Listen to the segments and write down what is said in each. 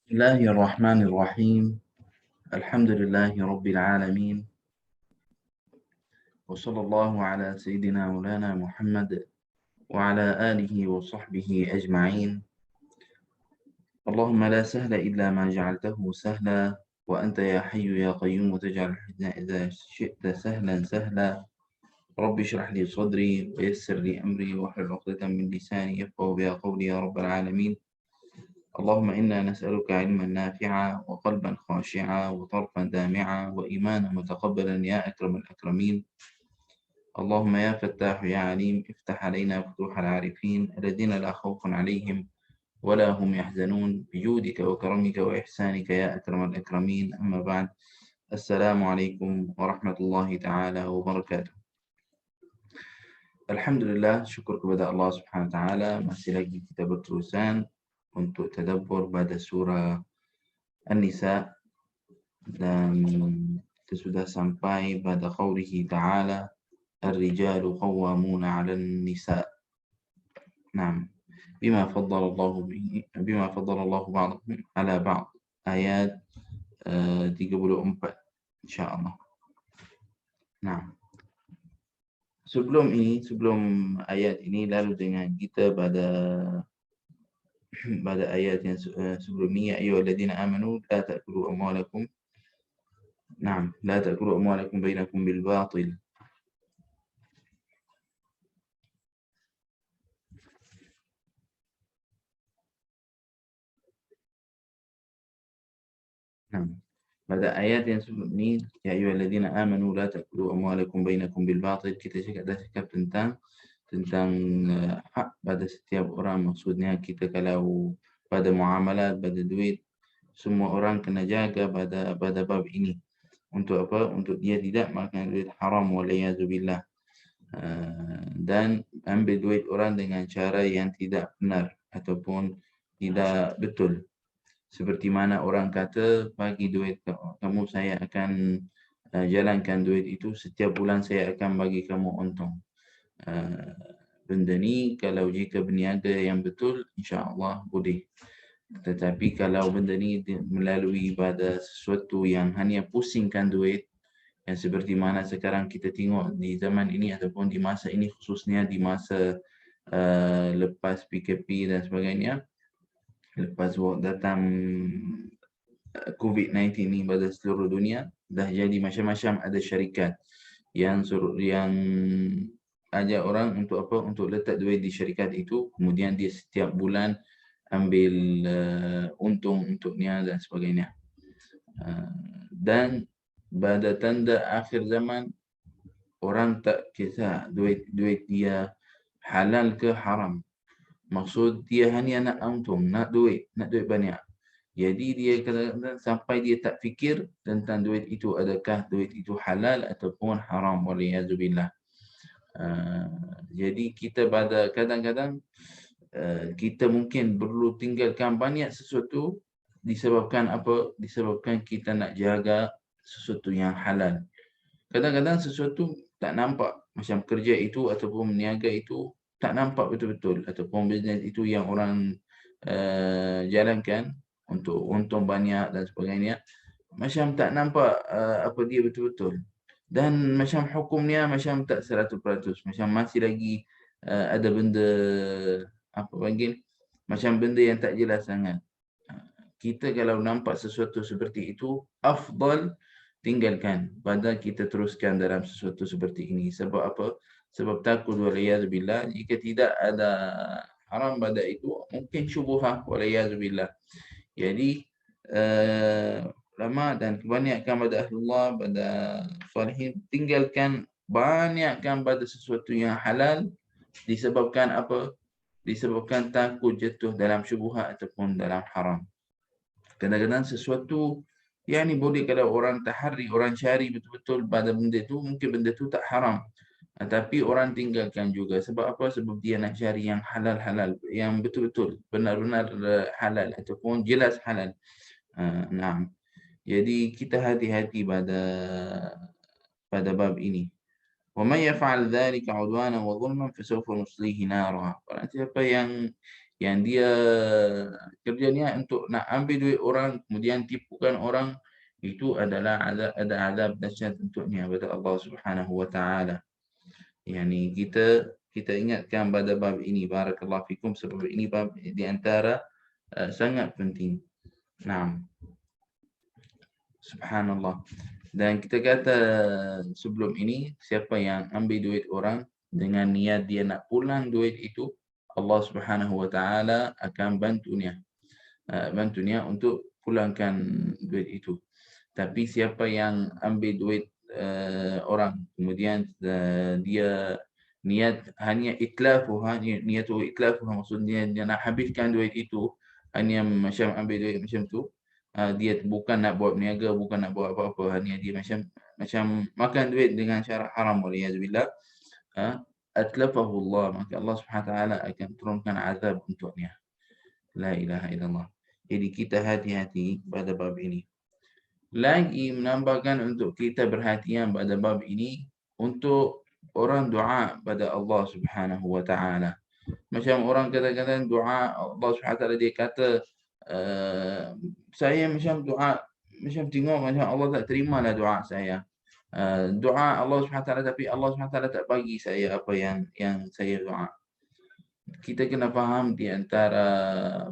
بسم الله الرحمن الرحيم. الحمد لله رب العالمين، وصلى الله على سيدنا مولانا محمد وعلى آله وصحبه أجمعين. اللهم لا سهل إلا ما جعلته سهلا، وأنت يا حي يا قيوم تجعل الحزن إذا شئت سهلا سهلا. رب اشرح لي صدري ويسر لي أمري واحلل عقدة من لساني يفقهوا بها قولي يا رب العالمين. اللهم إنا نسألك علما نافعا وقلبا خاشعا وطرفا دامعا وإيمانا متقبلا يا أكرم الأكرمين. اللهم يا فتاح يا عليم افتح علينا فتوح العارفين الذين لا خوف عليهم ولا هم يحزنون بجودك وكرمك وإحسانك يا أكرم الأكرمين. أما بعد، السلام عليكم ورحمة الله تعالى وبركاته. Alhamdulillah, syukur kepada Allah Subhanahu Wa Taala, masih lagi kita berterusan untuk tadabbur pada surah An-Nisa, dan kita sudah sampai pada qaulihi ta'ala ar-rijalu qawwamuna 'alan nisa. Naam. Bima faddala Allah ba'dahum 'ala ba'd. Ayat 34 insyaallah. Nah, sebelum ayat ini, lalu dengan kita pada ayat yang sebelum ini, ya ayyuhalladzina amanu la ta'kulu amwalakum bainakum bil batil. Nah, pada ayat yang sebelum ini, ya ayyuhalladzina amanu la ta'kulu amwalakum bainakum bil batil, kita cakap tentang hak pada setiap orang. Maksudnya kita kalau pada muamalat, pada duit, semua orang kena jaga pada bab ini. Untuk apa? Untuk dia tidak makan duit haram waliyazubillah, dan ambil duit orang dengan cara yang tidak benar ataupun tidak betul. Seperti mana orang kata, bagi duit kamu, saya akan jalankan duit itu, setiap bulan saya akan bagi kamu untung. Benda ni kalau jika berniaga yang betul, insya-Allah boleh. Tetapi kalau benda ni melalui pada sesuatu yang hanya pusingkan duit, yang seperti mana sekarang kita tengok di zaman ini ataupun di masa ini, khususnya di masa lepas PKP dan sebagainya, lepas datang COVID-19 ni pada seluruh dunia, dah jadi macam-macam ada syarikat yang ajak orang untuk apa? Untuk letak duit di syarikat itu, kemudian dia setiap bulan ambil untung untuknya dan sebagainya. Dan pada tanda akhir zaman, orang tak kisah duit dia halal ke haram. Maksud dia hanya nak untung, nak duit banyak. Jadi dia kadang-kadang sampai dia tak fikir tentang duit itu, adakah duit itu halal ataupun haram, waliyazubillah. Jadi kita pada kadang-kadang kita mungkin perlu tinggalkan banyak sesuatu disebabkan apa? Disebabkan kita nak jaga sesuatu yang halal. Kadang-kadang sesuatu tak nampak, macam kerja itu ataupun meniaga itu tak nampak betul-betul, ataupun bisnes itu yang orang jalankan untuk untung banyak dan sebagainya, macam tak nampak apa dia betul-betul. Dan macam hukumnya macam tak 100%, macam masih lagi ada benda, apa panggil, macam benda yang tak jelas sangat. Kita kalau nampak sesuatu seperti itu, afdal tinggalkan pada kita teruskan dalam sesuatu seperti ini. Sebab apa? Sebab takut waliyazubillah, jika tidak ada haram pada itu, mungkin syubhah waliyazubillah. Jadi ulama dan kebanyakan pada ahlullah, pada salihin, tinggalkan, banyakkan pada sesuatu yang halal. Disebabkan apa? Disebabkan takut jatuh dalam syubhat ataupun dalam haram. Kadang-kadang sesuatu yang ni boleh, kalau orang tahari, orang cari betul-betul pada benda tu, mungkin benda tu tak haram, tapi orang tinggalkan juga. Sebab apa? Sebab dia nak cari yang halal-halal, yang betul-betul benar-benar halal ataupun jelas halal. Nah, jadi kita hati-hati pada bab ini. Wa may yaf'al dzalika 'udwanan wa dhulman fasawfa nuslihi nara. Barang siapa yang yang dia kerjanya untuk nak ambil duit orang kemudian tipukan orang, itu adalah ada azab dahsyat untuknya kata Allah Subhanahu wa taala. Yani kita ingatkan pada bab ini, barakallahu fikum, sebab ini bab di antara sangat penting. Naam. Subhanallah. Dan kita kata sebelum ini, siapa yang ambil duit orang dengan niat dia nak pulang duit itu, Allah Subhanahu wa taala akan bantunya untuk pulangkan duit itu. Tapi siapa yang ambil duit orang kemudian dia niat hanya itlafuha, niatu itlafuha, maksudnya dia nak habiskan duit itu, hanya macam ambil duit macam tu, dia bukan nak buat berniaga, bukan nak buat apa-apa, hanya dia macam makan duit dengan cara haram, waliyazbillah, atlafahu Allah, maka Allah Subhanahu wa taala akan turunkan azab untuknya. La ilaha illallah. Jadi kita hati-hati pada bab ini. Lagi menambahkan untuk kita perhatian pada bab ini, untuk orang doa pada Allah Subhanahu wa taala. Macam orang kata-kata doa Allah Subhanahu wa taala, dia kata saya macam doa, macam tengok macam Allah tak terimalah doa saya. Doa Allah Subhanahu wa taala, tapi Allah Subhanahu wa taala tak bagi saya apa yang saya doa. Kita kena faham di antara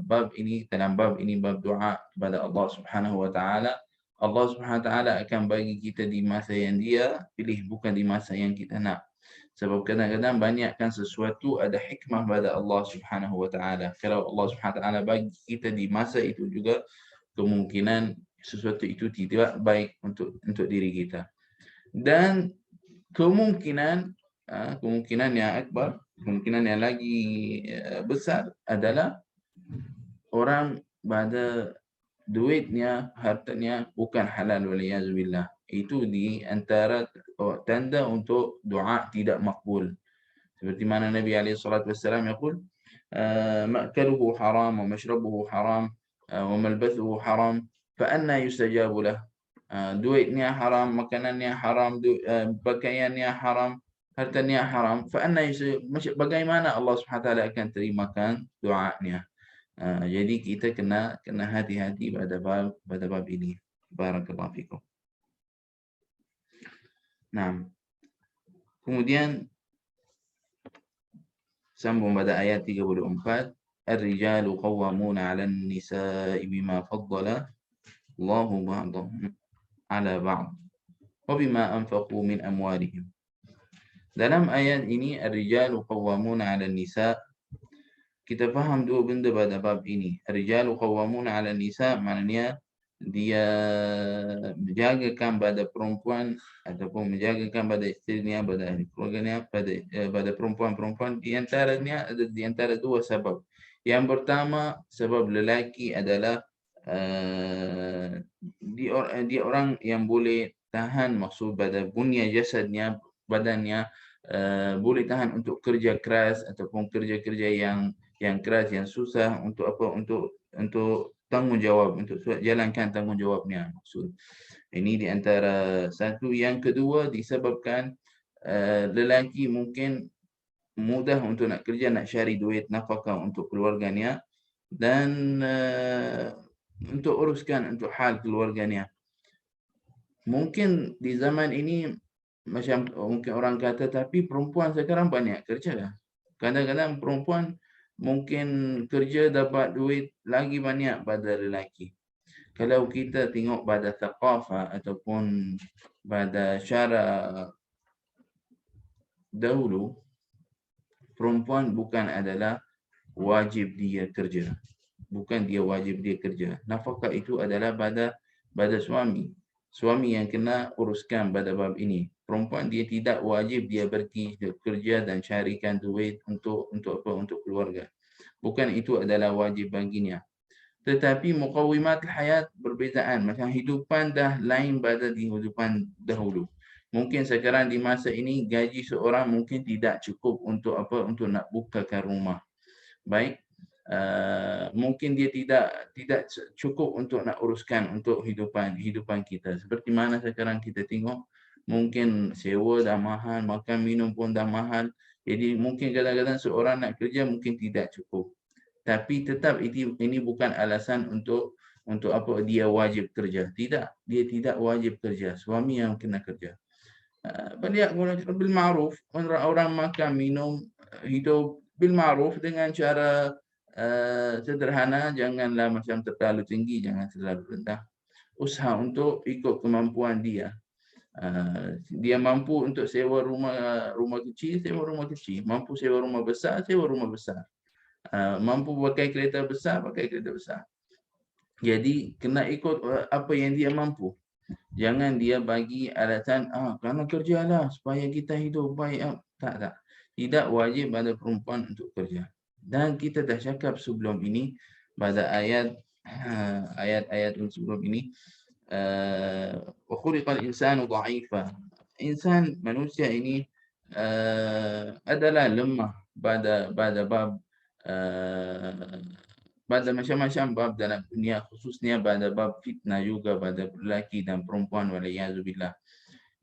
bab ini, dalam bab ini, bab doa kepada Allah Subhanahu wa taala, Allah Subhanahu wa taala akan bagi kita di masa yang dia pilih, bukan di masa yang kita nak. Sebab kadang-kadang banyakkan sesuatu ada hikmah pada Allah Subhanahu wa taala. Kalau Allah Subhanahu wa taala bagi kita di masa itu juga, kemungkinan sesuatu itu tidak baik untuk diri kita. Dan kemungkinan yang akbar, kemungkinan yang lagi besar adalah orang pada duitnya, hartanya bukan halal, waliyazubillah. Itu di antara tanda untuk doa tidak makbul. Seperti mana Nabi SAW yaqul, ma'kaluhu haram wa mashrabuhu haram wa malbathuhu haram fa anna yustajabu lah. Duitnya haram, makanannya haram, pakaiannya haram, hartanya haram, fa anna bagaimana Allah Subhanahu wa taala akan terimakan doanya. Jadi kita kena hati-hati pada bab ini. Barakallahu fikum. Nah, kemudian sambung pada ayat 34, Ar-rijalu qawwamuna 'alan nisa'i bima faddala Allahu ba'dahum 'ala ba'd wa bima anfaqu min amwalihim. Dalam ayat ini, Ar-rijalu qawwamuna 'alan nisa', kita faham dua benda pada bab ini. Ar-rijalu qawwamuna 'alan nisa' maknanya dia menjagakan pada perempuan ataupun menjagakan pada isterinya, pada ahli keluarganya, pada perempuan-perempuan, di antara dua sebab. Yang pertama, sebab lelaki adalah dia orang yang boleh tahan, maksud pada bunya jasadnya, badannya, boleh tahan untuk kerja keras ataupun kerja-kerja yang keras, yang susah, untuk apa, untuk tanggungjawab, untuk jalankan tanggungjawabnya, maksud. Ini di antara satu. Yang kedua, disebabkan lelaki mungkin mudah untuk nak kerja, nak cari duit nafkah untuk keluarganya dan untuk uruskan untuk hal keluarganya. Mungkin di zaman ini macam mungkin orang kata, tapi perempuan sekarang banyak kerja. Kadang-kadang perempuan mungkin kerja dapat duit lagi banyak pada lelaki. Kalau kita tengok pada thaqafah ataupun pada cara dahulu, perempuan bukan adalah wajib dia kerja. Bukan dia wajib dia kerja. Nafkah itu adalah pada suami. Suami yang kena uruskan pada bab ini. Perempuan dia tidak wajib dia pergi kerja dan carikan duit untuk apa, untuk keluarga. Bukan itu adalah wajib baginya. Tetapi muqawimat hayat berbezaan. Macam hidupan dah lain pada kehidupan dahulu. Mungkin sekarang di masa ini gaji seorang mungkin tidak cukup untuk apa, untuk nak bukakan rumah. Baik, mungkin dia tidak cukup untuk nak uruskan untuk hidupan kita. Seperti mana sekarang kita tengok, mungkin sewa dah mahal, makan minum pun dah mahal. Jadi mungkin kadang-kadang seorang nak kerja mungkin tidak cukup. Tapi tetap ini bukan alasan untuk apa dia wajib kerja. Tidak, dia tidak wajib kerja. Suami yang kena kerja. Beliau bil ma'ruf, orang makan, minum, hidup bil ma'ruf dengan cara sederhana, janganlah macam terlalu tinggi, jangan terlalu rendah. Usaha untuk ikut kemampuan dia. Dia mampu untuk sewa rumah kecil, sewa rumah kecil. Mampu sewa rumah besar, sewa rumah besar. Mampu pakai kereta besar, pakai kereta besar. Jadi kena ikut apa yang dia mampu. Jangan dia bagi alasan kerana kerjalah supaya kita hidup baik. Tak. Tidak wajib pada perempuan untuk kerja. Dan kita dah cakap sebelum ini pada ayat-ayat sebelum ini, wa khuliqal insanu dha'ifa. Insan, manusia ini adalah lemah pada bab pada macam-macam bab dalam dunia, khususnya pada bab fitnah juga pada lelaki dan perempuan, waliyazubillah.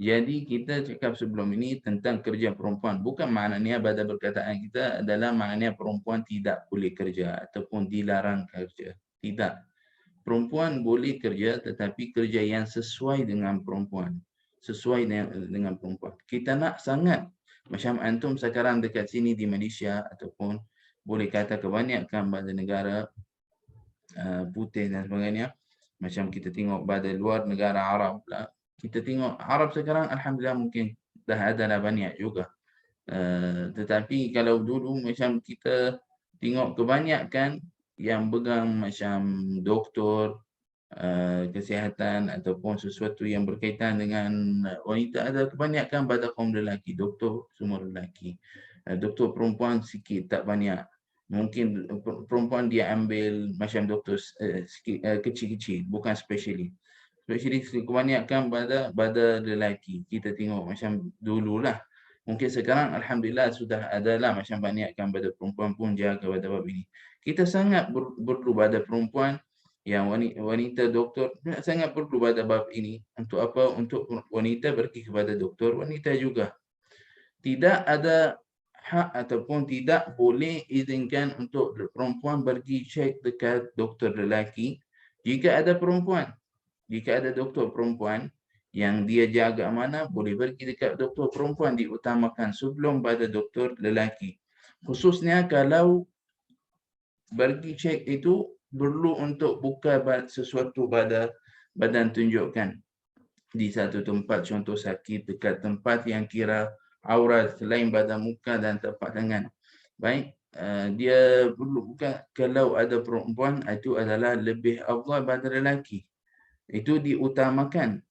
Jadi kita cakap sebelum ini tentang kerja perempuan. Bukan maknanya pada perkataan kita adalah maknanya perempuan tidak boleh kerja ataupun dilarang kerja. Tidak. Perempuan boleh kerja, tetapi kerja yang sesuai dengan perempuan. Sesuai dengan perempuan. Kita nak sangat, macam antum sekarang dekat sini di Malaysia, ataupun boleh kata kebanyakan pada negara putih dan sebagainya. Macam kita tengok pada luar negara Arab lah. Kita tengok Arab sekarang, alhamdulillah mungkin dah adalah banyak juga. Tetapi kalau dulu macam kita tengok kebanyakan yang pegang macam doktor, kesihatan ataupun sesuatu yang berkaitan dengan wanita, ada kebanyakan pada kaum lelaki. Doktor semua lelaki. Doktor perempuan sikit, tak banyak. Mungkin perempuan dia ambil macam doktor kecil-kecil, bukan spesialis. Spesialis kebanyakan pada lelaki. Kita tengok macam dululah. Mungkin sekarang alhamdulillah sudah adalah macam banyakkan pada perempuan pun jaga pada bab ini. Kita sangat perlu pada perempuan yang wanita doktor, sangat perlu pada bab ini. Untuk apa? Untuk wanita pergi kepada doktor, wanita juga. Tidak ada hak ataupun tidak boleh izinkan untuk perempuan pergi cek dekat doktor lelaki jika ada perempuan. Jika ada doktor perempuan yang dia jaga amanah, boleh pergi dekat doktor perempuan, diutamakan sebelum pada doktor lelaki. Khususnya kalau pergi cek itu perlu untuk buka sesuatu pada badan tunjukkan di satu tempat, contoh sakit dekat tempat yang kira aurat selain badan muka dan tapak tangan. Baik, dia perlu buka. Kalau ada perempuan, itu adalah lebih afdal pada lelaki. Itu diutamakan.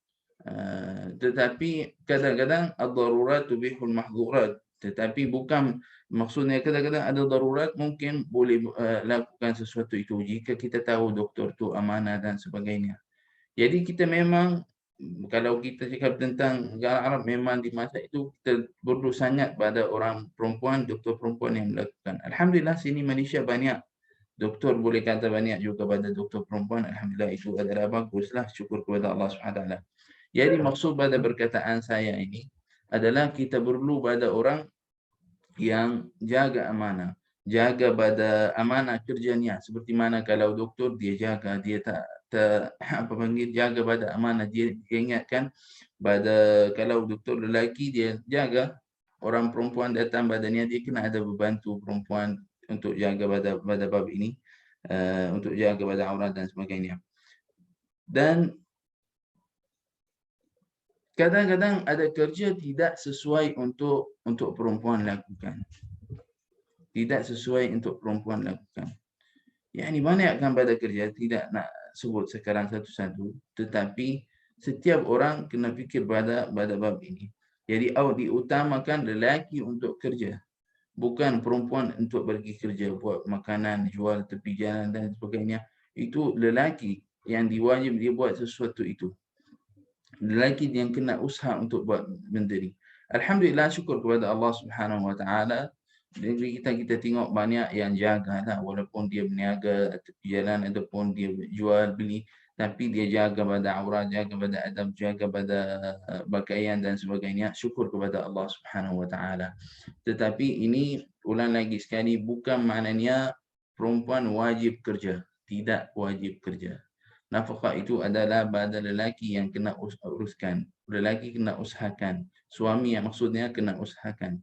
Tetapi kadang-kadang ad-darurat tubihul mahdhurat. Tetapi bukan maksudnya kadang-kadang ada darurat, mungkin boleh lakukan sesuatu itu jika kita tahu doktor tu amanah dan sebagainya. Jadi kita memang, kalau kita cakap tentang negara Arab, memang di masa itu kita perlu sangat pada orang perempuan, doktor perempuan yang melakukan. Alhamdulillah sini Malaysia banyak doktor, boleh kata banyak juga pada doktor perempuan. Alhamdulillah, itu adalah baguslah, syukur kepada Allah SWT. Jadi maksud pada perkataan saya ini adalah kita perlu pada orang yang jaga amanah, jaga pada amanah kerjanya. Seperti mana kalau doktor dia jaga, dia tak apa panggil, jaga pada amanah, dia ingatkan pada, kalau doktor lelaki dia jaga, orang perempuan datang badannya, dia kena ada membantu perempuan untuk jaga pada bab ini, untuk jaga pada aurat dan sebagainya. Dan kadang-kadang ada kerja tidak sesuai untuk perempuan lakukan. Tidak sesuai untuk perempuan lakukan. Yang ini banyakkan pada kerja, tidak nak sebut sekarang satu-satu, tetapi setiap orang kena fikir pada bab ini. Jadi diutamakan lelaki untuk kerja, bukan perempuan untuk pergi kerja, buat makanan, jual tepi jalan dan sebagainya. Itu lelaki yang diwajib dia buat sesuatu itu. Lelaki yang kena usaha untuk buat benda ni. Alhamdulillah, syukur kepada Allah Subhanahu Wa Taala. Negeri kita tengok banyak yang jaga lah, walaupun dia berniaga tepi jalan ataupun dia jual beli, tapi dia jaga pada aurat, jaga pada adab, jaga pada pakaian dan sebagainya. Syukur kepada Allah Subhanahu Wa Taala. Tetapi ini ulang lagi sekali, bukan maknanya perempuan wajib kerja, tidak wajib kerja. Nafkah itu adalah pada lelaki yang kena uruskan. Lelaki kena usahakan. Suami yang maksudnya kena usahakan.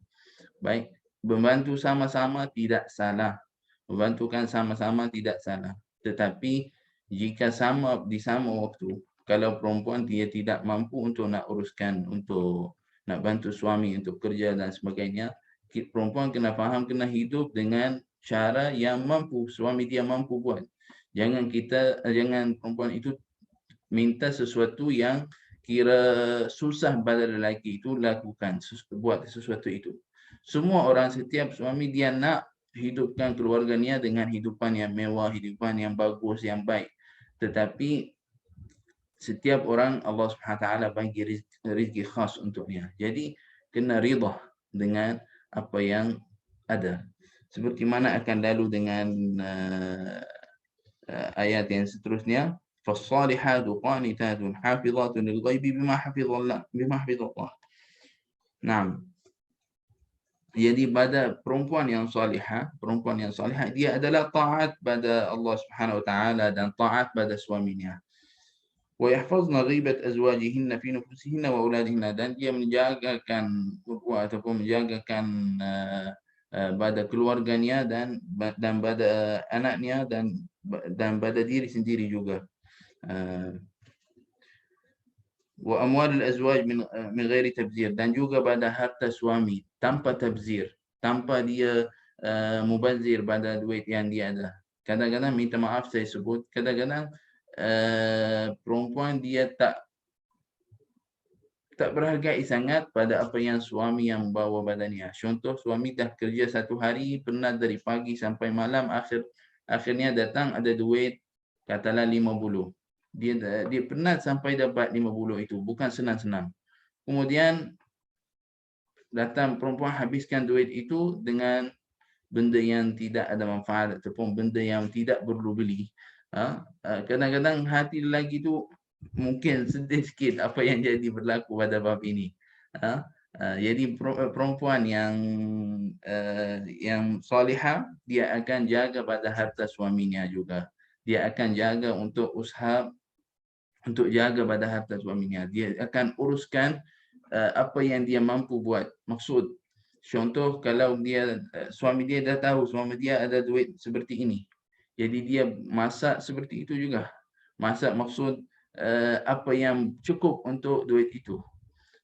Baik, membantu sama-sama tidak salah. Membantukan sama-sama tidak salah. Tetapi jika di sama waktu, kalau perempuan dia tidak mampu untuk nak uruskan, untuk nak bantu suami untuk kerja dan sebagainya, perempuan kena faham, kena hidup dengan cara yang mampu, suami dia mampu buat. Jangan perempuan itu minta sesuatu yang kira susah pada lelaki itu lakukan, buat sesuatu itu. Semua orang, setiap suami dia nak hidupkan keluarganya dengan hidupan yang mewah, hidupan yang bagus, yang baik. Tetapi setiap orang Allah SWT bagi rezeki khas untuknya. Jadi kena rida dengan apa yang ada. Seperti mana akan lalu dengan ayat yang seterusnya. فالصالحات قانتات حافظات للغيب بما حفظ الله. Nah, jadi pada perempuan yang salihah, dia adalah taat pada Allah Subhanahu wa taala dan taat pada suaminya. Wa yahfazna ghibat azwajihinna fi nufusihinna wa auladihinna, dan dia menjagakan ataupun menjagakan pada keluarganya dan pada anaknya dan pada diri sendiri juga. Wa amwalul azwaj min ghairi tabzir, dan juga pada harta suami tanpa tabzir, tanpa dia mubazir pada duit yang dia ada. Kadang-kadang, minta maaf saya sebut, kadang-kadang perempuan dia tak berhargai sangat pada apa yang suami yang bawa badannya. Contoh, suami dah kerja satu hari, penat dari pagi sampai malam, akhirnya datang ada duit katalah 50. Dia penat sampai dapat 50 itu, bukan senang-senang. Kemudian datang perempuan habiskan duit itu dengan benda yang tidak ada manfaat ataupun benda yang tidak perlu beli. Kadang-kadang hati lelaki itu mungkin sedih sikit apa yang jadi berlaku pada bab ini. Jadi perempuan yang salihah, dia akan jaga pada harta suaminya juga. Dia akan jaga untuk usaha untuk jaga pada harta suaminya. Dia akan uruskan apa yang dia mampu buat. Maksud, contoh, kalau suami dia dah tahu suami dia ada duit seperti ini, jadi dia masak seperti itu juga. Masak maksud apa yang cukup untuk duit itu.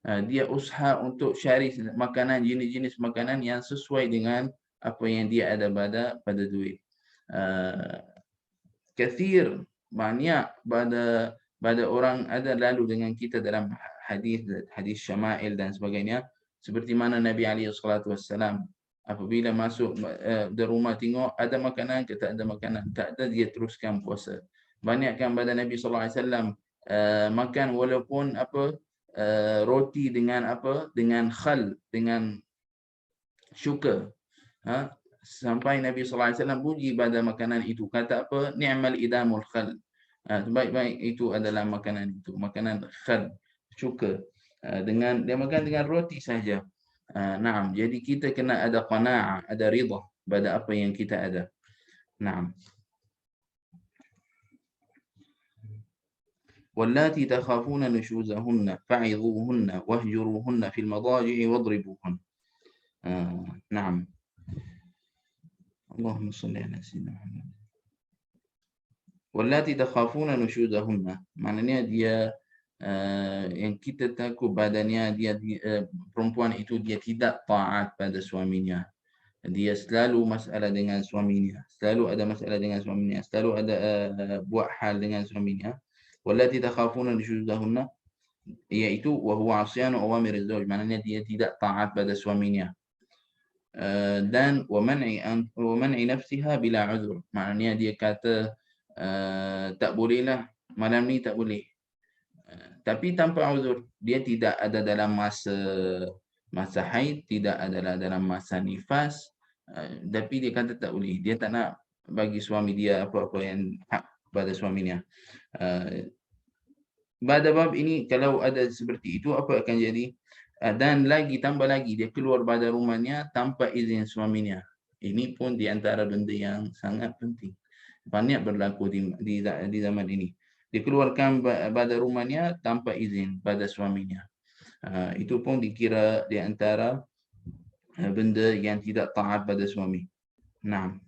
Dia usaha untuk cari makanan, jenis-jenis makanan yang sesuai dengan apa yang dia ada pada duit. Kathir, banyak pada orang ada lalu dengan kita dalam hadis syama'il dan sebagainya, seperti mana Nabi SAW apabila masuk di rumah tengok ada makanan ke tak ada makanan, tak ada, dia teruskan puasa. Banyakkan pada Nabi SAW makan walaupun roti dengan khal, dengan syukur. Sampai Nabi SAW puji pada makanan itu, kata apa? Ni'mal idamul khal. Baik-baik itu adalah makanan itu, makanan khal, syukur. Dia makan dengan roti saja. Naam, jadi kita kena ada qana'ah, ada ridha pada apa yang kita ada. Naam. Wallati takhafuna nushuzahunna fa'idhuhunna wahjuruhunna fil madaji'i wadribuhun. Naam. Allahumma salli ala sayyidina Muhammad. Wallati takhafuna nushuzahunna, maknanya dia yang kita takut badannya, perempuan itu dia tidak taat pada suaminya. Dia selalu masalah dengan suaminya, selalu ada masalah dengan suaminya, selalu ada buat hal dengan suaminya. Wallati takhafuna nushuzahunna, iaitu wa huwa 'asyanu awamir az-zawj, maknanya dia tidak taat pada suaminya. Dan wa man'i nafsiha bila 'udhr, maknanya dia kata tak bolehlah malam ni, tak boleh. Tapi tanpa uzur, dia tidak ada dalam masa haid, tidak ada dalam masa nifas, tapi dia kata tak boleh. Dia tak nak bagi suami dia apa-apa yang hak pada suaminya. Pada bab ini, kalau ada seperti itu, apa akan jadi? Dan tambah lagi, dia keluar pada rumahnya tanpa izin suaminya. Ini pun di antara benda yang sangat penting. Banyak berlaku di zaman ini. Dikeluarkan pada rumahnya tanpa izin pada suaminya. Itu pun dikira di antara benda yang tidak taat pada suami. Naam.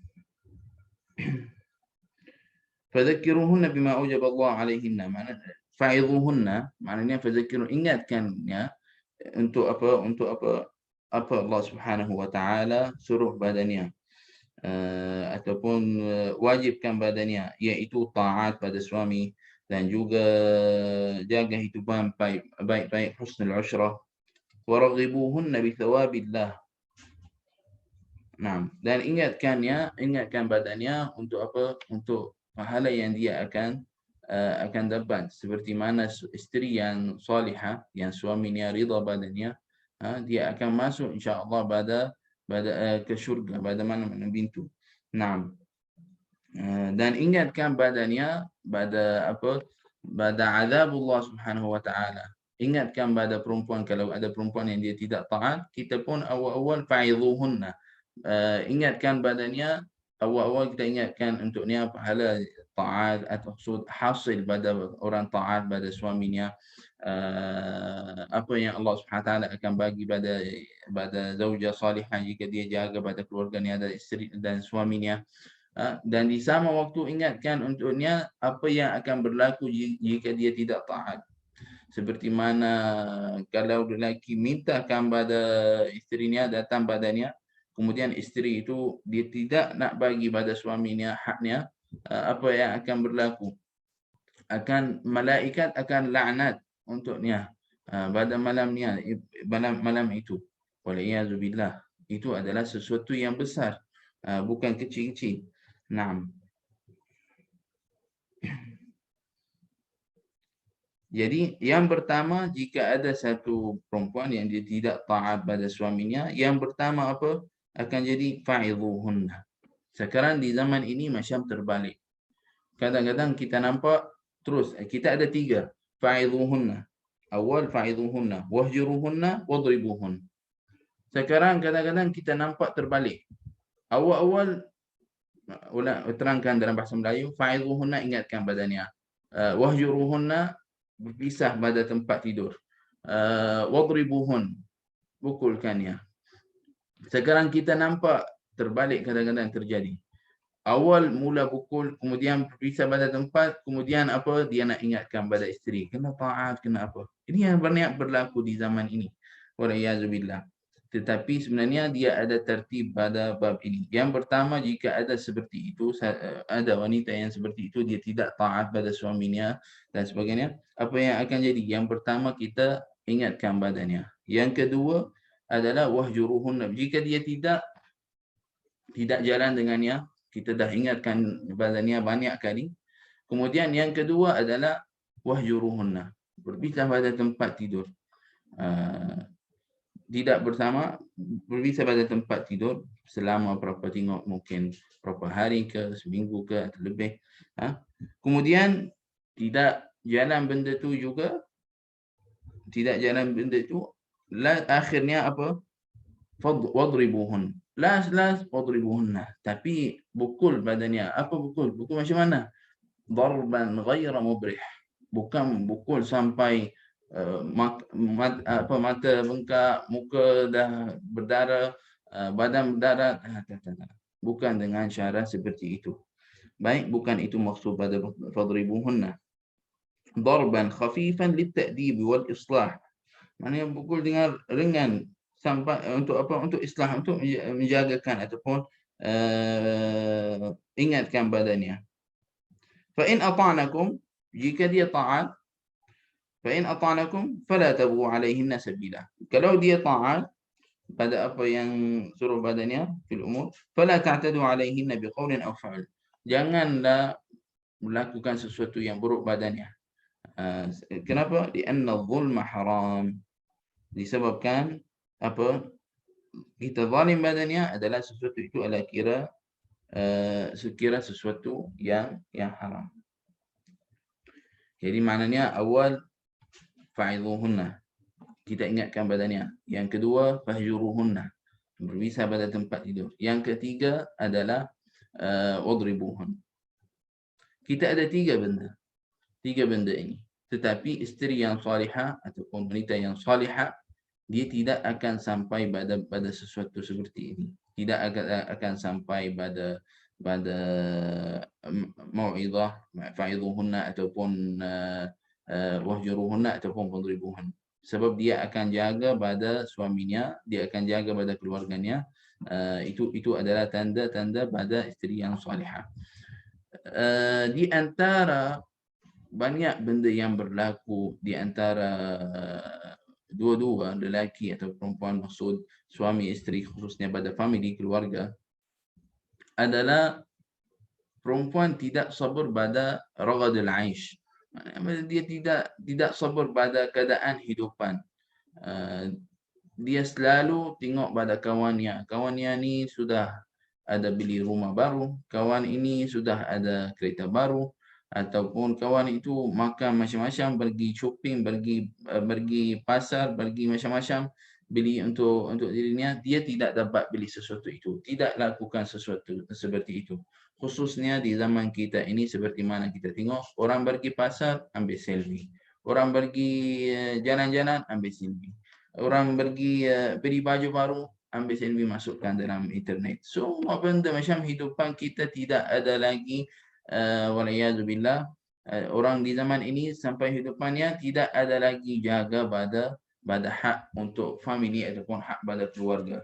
Fadzakiruhunna bima aujaba Allah alaihinna. Fa'idhuhunna, maknanya fadzakiru, ingatkannya untuk apa? Untuk apa? Apa Allah Subhanahu wa taala suruh badannya, ataupun wajibkan badannya, iaitu taat pada suami dan juga jaga hidupan baik-baik, husnul ushrah. Waraghibuhunna bi thawabillah. Nah, dan ingatkan badannya untuk apa? Untuk pahala yang dia akan dapat. Seperti mana isteri yang salihah, yang suaminya ridha badannya, dia akan masuk insya-Allah ke syurga, pada mana-mana pintu. Nah, dan ingatkan badannya pada apa? Pada azab Allah Subhanahu wa taala. Ingatkan pada perempuan, kalau ada perempuan yang dia tidak taat, kita pun awal-awal fa'idhuhunna. Ingatkan badannya, awal-awal kita ingatkan untuknya pahala taat atau hasil pada orang taat pada suaminya. Apa yang Allah Subhanahu wa taala akan bagi pada zaujah salihah jika dia jaga pada keluarganya dan isteri dan suaminya. Dan di sama waktu ingatkan untuknya apa yang akan berlaku jika dia tidak taat. Seperti mana kalau lelaki mintakan pada isterinya datang badannya, kemudian isteri itu dia tidak nak bagi pada suaminya haknya, apa yang akan berlaku? Malaikat akan laknat untuknya pada malam itu. Waliyazubillah. Itu adalah sesuatu yang besar, bukan kecil-kecil. Naam. Jadi yang pertama, jika ada satu perempuan yang dia tidak taat pada suaminya, yang pertama apa? Akan jadi fa'idhuhunna. Sekarang di zaman ini macam terbalik. Kadang-kadang kita nampak terus, kita ada 3. Fa'idhuhunna. Awal fa'idhuhunna, wahjuruhunna, wadribuhun. Sekarang kadang-kadang kita nampak terbalik. Awal-awal terangkan dalam bahasa Melayu, fa'idhuhunna, ingatkan badannya. Wahjuruhunna, berpisah pada tempat tidur. Wadribuhun, pukulkannya. Sekarang kita nampak terbalik, kadang-kadang terjadi. Awal mula pukul, kemudian berpisah pada tempat, kemudian apa? Dia nak ingatkan pada isteri. Kena taat, kena apa? Ini yang banyak berlaku di zaman ini. Waliyazubillah. Tetapi sebenarnya dia ada tertib pada bab ini. Yang pertama, jika ada seperti itu, ada wanita yang seperti itu, dia tidak taat pada suaminya dan sebagainya, apa yang akan jadi? Yang pertama, kita ingatkan badannya. Yang kedua adalah wahjuruhunna. Jika dia tidak jalan dengannya, kita dah ingatkan badannya banyak kali. Kemudian yang kedua adalah wahjuruhunna. Berpisah pada tempat tidur. Tidak bersama, berpisah pada tempat tidur selama berapa, tengok mungkin berapa hari ke, seminggu ke atau lebih. Kemudian tidak jalan benda tu juga, akhirnya apa? Wadribuhun. Last wadribuhunna. Tapi pukul badannya. Apa pukul? Pukul macam mana? Darban ghaira mubrih. Bukan pukul sampai mata bengkak, muka dah berdarah, badan berdarah. Bukan dengan cara seperti itu. Baik, bukan itu maksud pada fadribuhunna. Darban khafifan litta'dib wal islah. Maknanya pukul dengan ringan sampai untuk apa? Untuk islah, untuk menjagakan ataupun ingatkan badannya. Fa in ata'nakum, jika dia taat, فإن أطعنكم فلا تبغوا عليهن سبيلا. Kalau dia taat pada apa yang suruh badannya fil umur, فلا تعتدوا عليهن بقول أو فعل. Janganlah melakukan sesuatu yang buruk badannya. Kenapa? لأن الظلم حرام. Disebabkan apa? Kita zalim badannya adalah sesuatu itu adalah sekira sesuatu yang haram. Jadi maknanya awal fa'idhuhunna, kita ingatkan badannya. Yang kedua, fahjuruhunna, berpisah pada tempat tidur. Yang ketiga adalah wadribuhun. Kita ada tiga benda ini. Tetapi isteri yang salihah ataupun wanita yang salihah, dia tidak akan sampai pada sesuatu seperti ini. Tidak akan sampai pada mau'izah, fa'idhuhunna ataupun wahjuruhunna ataupun fadribuhun. Sebab dia akan jaga pada suaminya, dia akan jaga pada keluarganya. Itu adalah tanda-tanda pada isteri yang salihah. Di antara banyak benda yang berlaku di antara dua-dua, lelaki atau perempuan, maksud suami isteri khususnya pada family keluarga, adalah perempuan tidak sabar pada raghadul aish. Dia tidak sabar pada keadaan hidupan. Dia selalu tengok pada kawannya. Kawannya ni sudah ada beli rumah baru, kawan ini sudah ada kereta baru, ataupun kawan itu makan macam-macam, pergi shopping, pergi pasar, pergi macam-macam, beli untuk dirinya. Dia tidak dapat beli sesuatu itu, tidak lakukan sesuatu seperti itu. Khususnya di zaman kita ini, seperti mana kita tengok, orang pergi pasar, ambil selfie. Orang pergi jalan-jalan, ambil selfie. Orang pergi beli baju baru, ambil selfie, masukkan dalam internet. Semua benda macam hidupan kita tidak ada lagi, walayazubillah, orang di zaman ini sampai hidupannya tidak ada lagi jaga pada hak untuk family ataupun hak pada keluarga.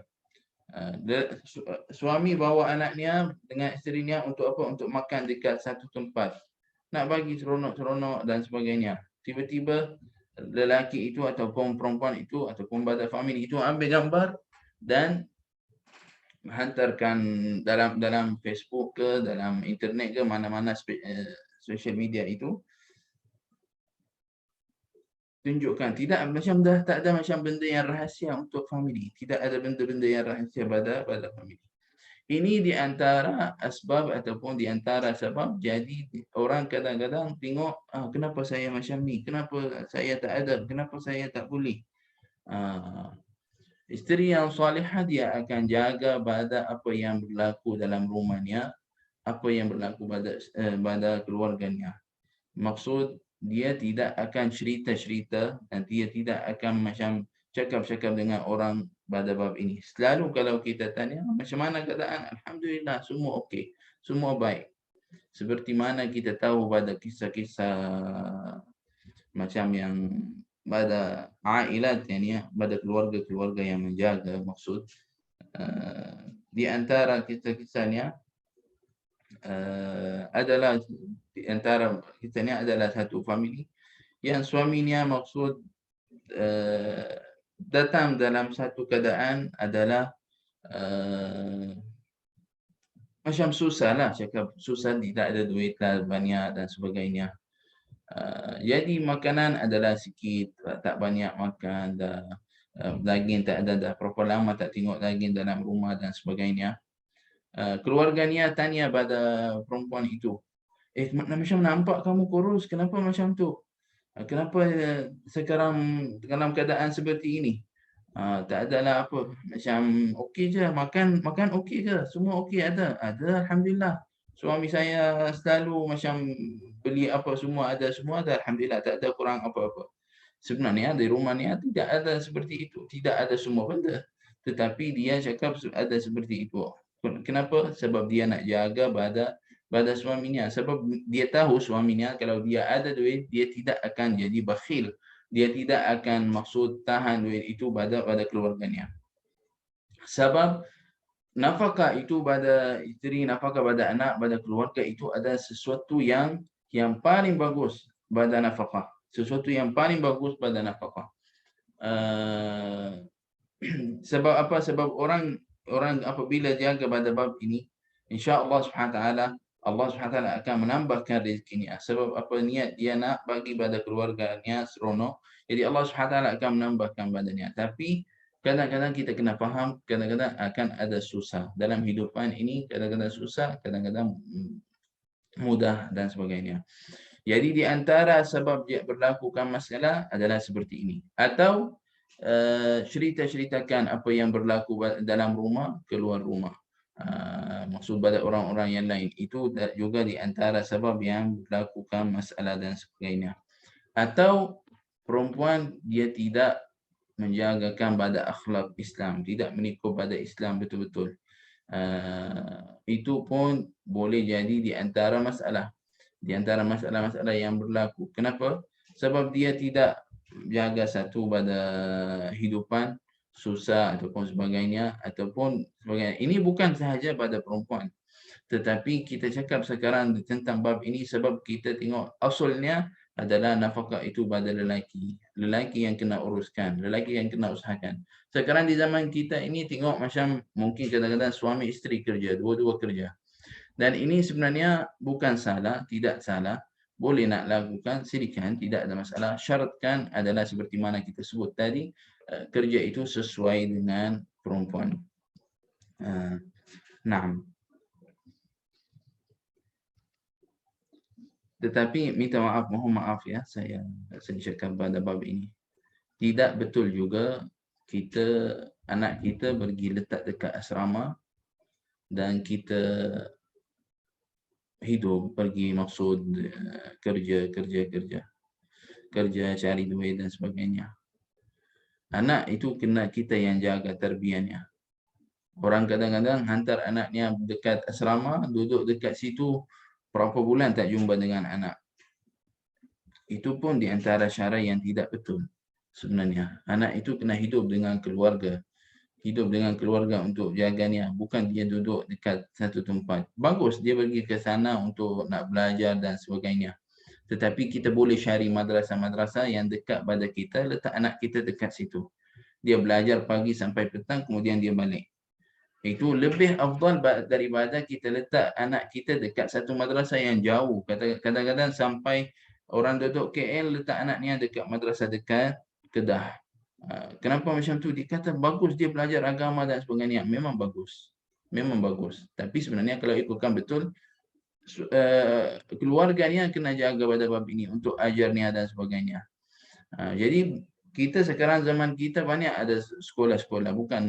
Suami bawa anaknya dengan isterinya untuk apa? Untuk makan dekat satu tempat, nak bagi seronok-seronok dan sebagainya. Tiba-tiba lelaki itu ataupun perempuan itu ataupun pada family itu ambil gambar dan hantarkan dalam Facebook ke, dalam internet ke, mana-mana social media itu. Tunjukkan, tidak macam dah tak ada macam benda yang rahsia untuk family. Tidak ada benda-benda yang rahsia pada family. Ini di antara asbab ataupun di antara sebab jadi orang kadang-kadang tengok, kenapa saya macam ni? Kenapa saya tak ada? Kenapa saya tak boleh? Isteri yang salihah dia akan jaga pada apa yang berlaku dalam rumahnya, apa yang berlaku pada keluarganya. Maksud, dia tidak akan cerita-cerita dan dia tidak akan macam cakap-cakap dengan orang pada bab ini. Selalu kalau kita tanya, macam mana keadaan? Alhamdulillah, semua okey, semua baik. Seperti mana kita tahu pada kisah-kisah macam yang pada ailat, pada keluarga-keluarga yang menjaga, maksud di antara kisah-kisahnya adalah di antara kisahnya adalah satu family yang suaminya, maksud datang dalam satu keadaan adalah macam susah lah, cakap susah, tidak ada duit lah banyak dan sebagainya. Jadi makanan adalah sikit, tak banyak makan, daging tak ada, dah berapa lama tak tengok daging dalam rumah dan sebagainya. Keluarganya tanya pada perempuan itu, macam nampak kamu kurus, kenapa macam tu? Kenapa sekarang dalam keadaan seperti ini? Tak adalah apa, macam okey je, makan okey ke? Semua okey, ada, alhamdulillah. Suami saya selalu macam beli apa semua ada, alhamdulillah, tak ada kurang apa-apa. Sebenarnya di rumahnya tidak ada seperti itu, tidak ada semua benda. Tetapi dia cakap ada seperti itu. Kenapa? Sebab dia nak jaga pada suaminya. Sebab dia tahu suaminya kalau dia ada duit, dia tidak akan jadi bakhil. Dia tidak akan maksud tahan duit itu pada keluarganya. Sebab nafkah itu pada isteri, nafkah pada anak, pada keluarga itu ada sesuatu yang paling bagus pada nafkah. Sesuatu yang paling bagus pada nafkah. Sebab apa? Sebab orang apabila jaga pada bab ini, insya-Allah Subhanahu taala, Allah Subhanahu taala akan menambahkan rezekinya. Sebab apa? Niat dia nak bagi pada keluarganya seronok. Jadi Allah Subhanahu taala akan menambahkan badannya. Tapi kadang-kadang kita kena faham, kadang-kadang akan ada susah dalam hidupan ini, kadang-kadang susah, kadang-kadang mudah dan sebagainya. Jadi di antara sebab dia berlakukan masalah adalah seperti ini. Atau cerita-ceritakan apa yang berlaku dalam rumah, keluar rumah. Maksud pada orang-orang yang lain. Itu juga di antara sebab yang melakukan masalah dan sebagainya. Atau perempuan dia tidak menjagakan pada akhlak Islam, tidak mengikut pada Islam betul-betul. Itu pun boleh jadi di antara masalah. Di antara masalah-masalah yang berlaku. Kenapa? Sebab dia tidak jaga satu pada hidupan, susah ataupun sebagainya, ataupun sebagainya. Ini bukan sahaja pada perempuan. Tetapi kita cakap sekarang tentang bab ini sebab kita tengok asalnya adalah nafkah itu pada lelaki. Lelaki yang kena uruskan, lelaki yang kena usahakan. Sekarang di zaman kita ini tengok macam mungkin kadang-kadang suami isteri kerja, dua-dua kerja. Dan ini sebenarnya bukan salah, tidak salah. Boleh nak lakukan, silakan, tidak ada masalah. Syaratkan adalah seperti mana kita sebut tadi, kerja itu sesuai dengan perempuan. Naam. Tetapi minta maaf, mohon maaf ya, saya cakap pada bab ini. Tidak betul juga anak kita pergi letak dekat asrama dan kita hidup, pergi maksud kerja, cari duit dan sebagainya. Anak itu kena kita yang jaga terbiannya. Orang kadang-kadang hantar anaknya dekat asrama, duduk dekat situ berapa bulan tak jumpa dengan anak. Itu pun di antara cara yang tidak betul sebenarnya. Anak itu kena hidup dengan keluarga. Hidup dengan keluarga untuk jaganya, bukan dia duduk dekat satu tempat. Bagus dia pergi ke sana untuk nak belajar dan sebagainya. Tetapi kita boleh cari madrasah-madrasah yang dekat pada kita, letak anak kita dekat situ. Dia belajar pagi sampai petang, kemudian dia balik. Itu lebih afdal daripada kita letak anak kita dekat satu madrasah yang jauh. Kadang-kadang sampai orang duduk KL letak anaknya dekat madrasah dekat Kedah. Kenapa macam tu? Dikata bagus dia belajar agama dan sebagainya. Memang bagus. Memang bagus. Tapi sebenarnya kalau ikutkan betul, keluarganya kena jaga pada bab ini untuk ajarnya dan sebagainya. Jadi kita sekarang zaman kita banyak ada sekolah-sekolah, bukan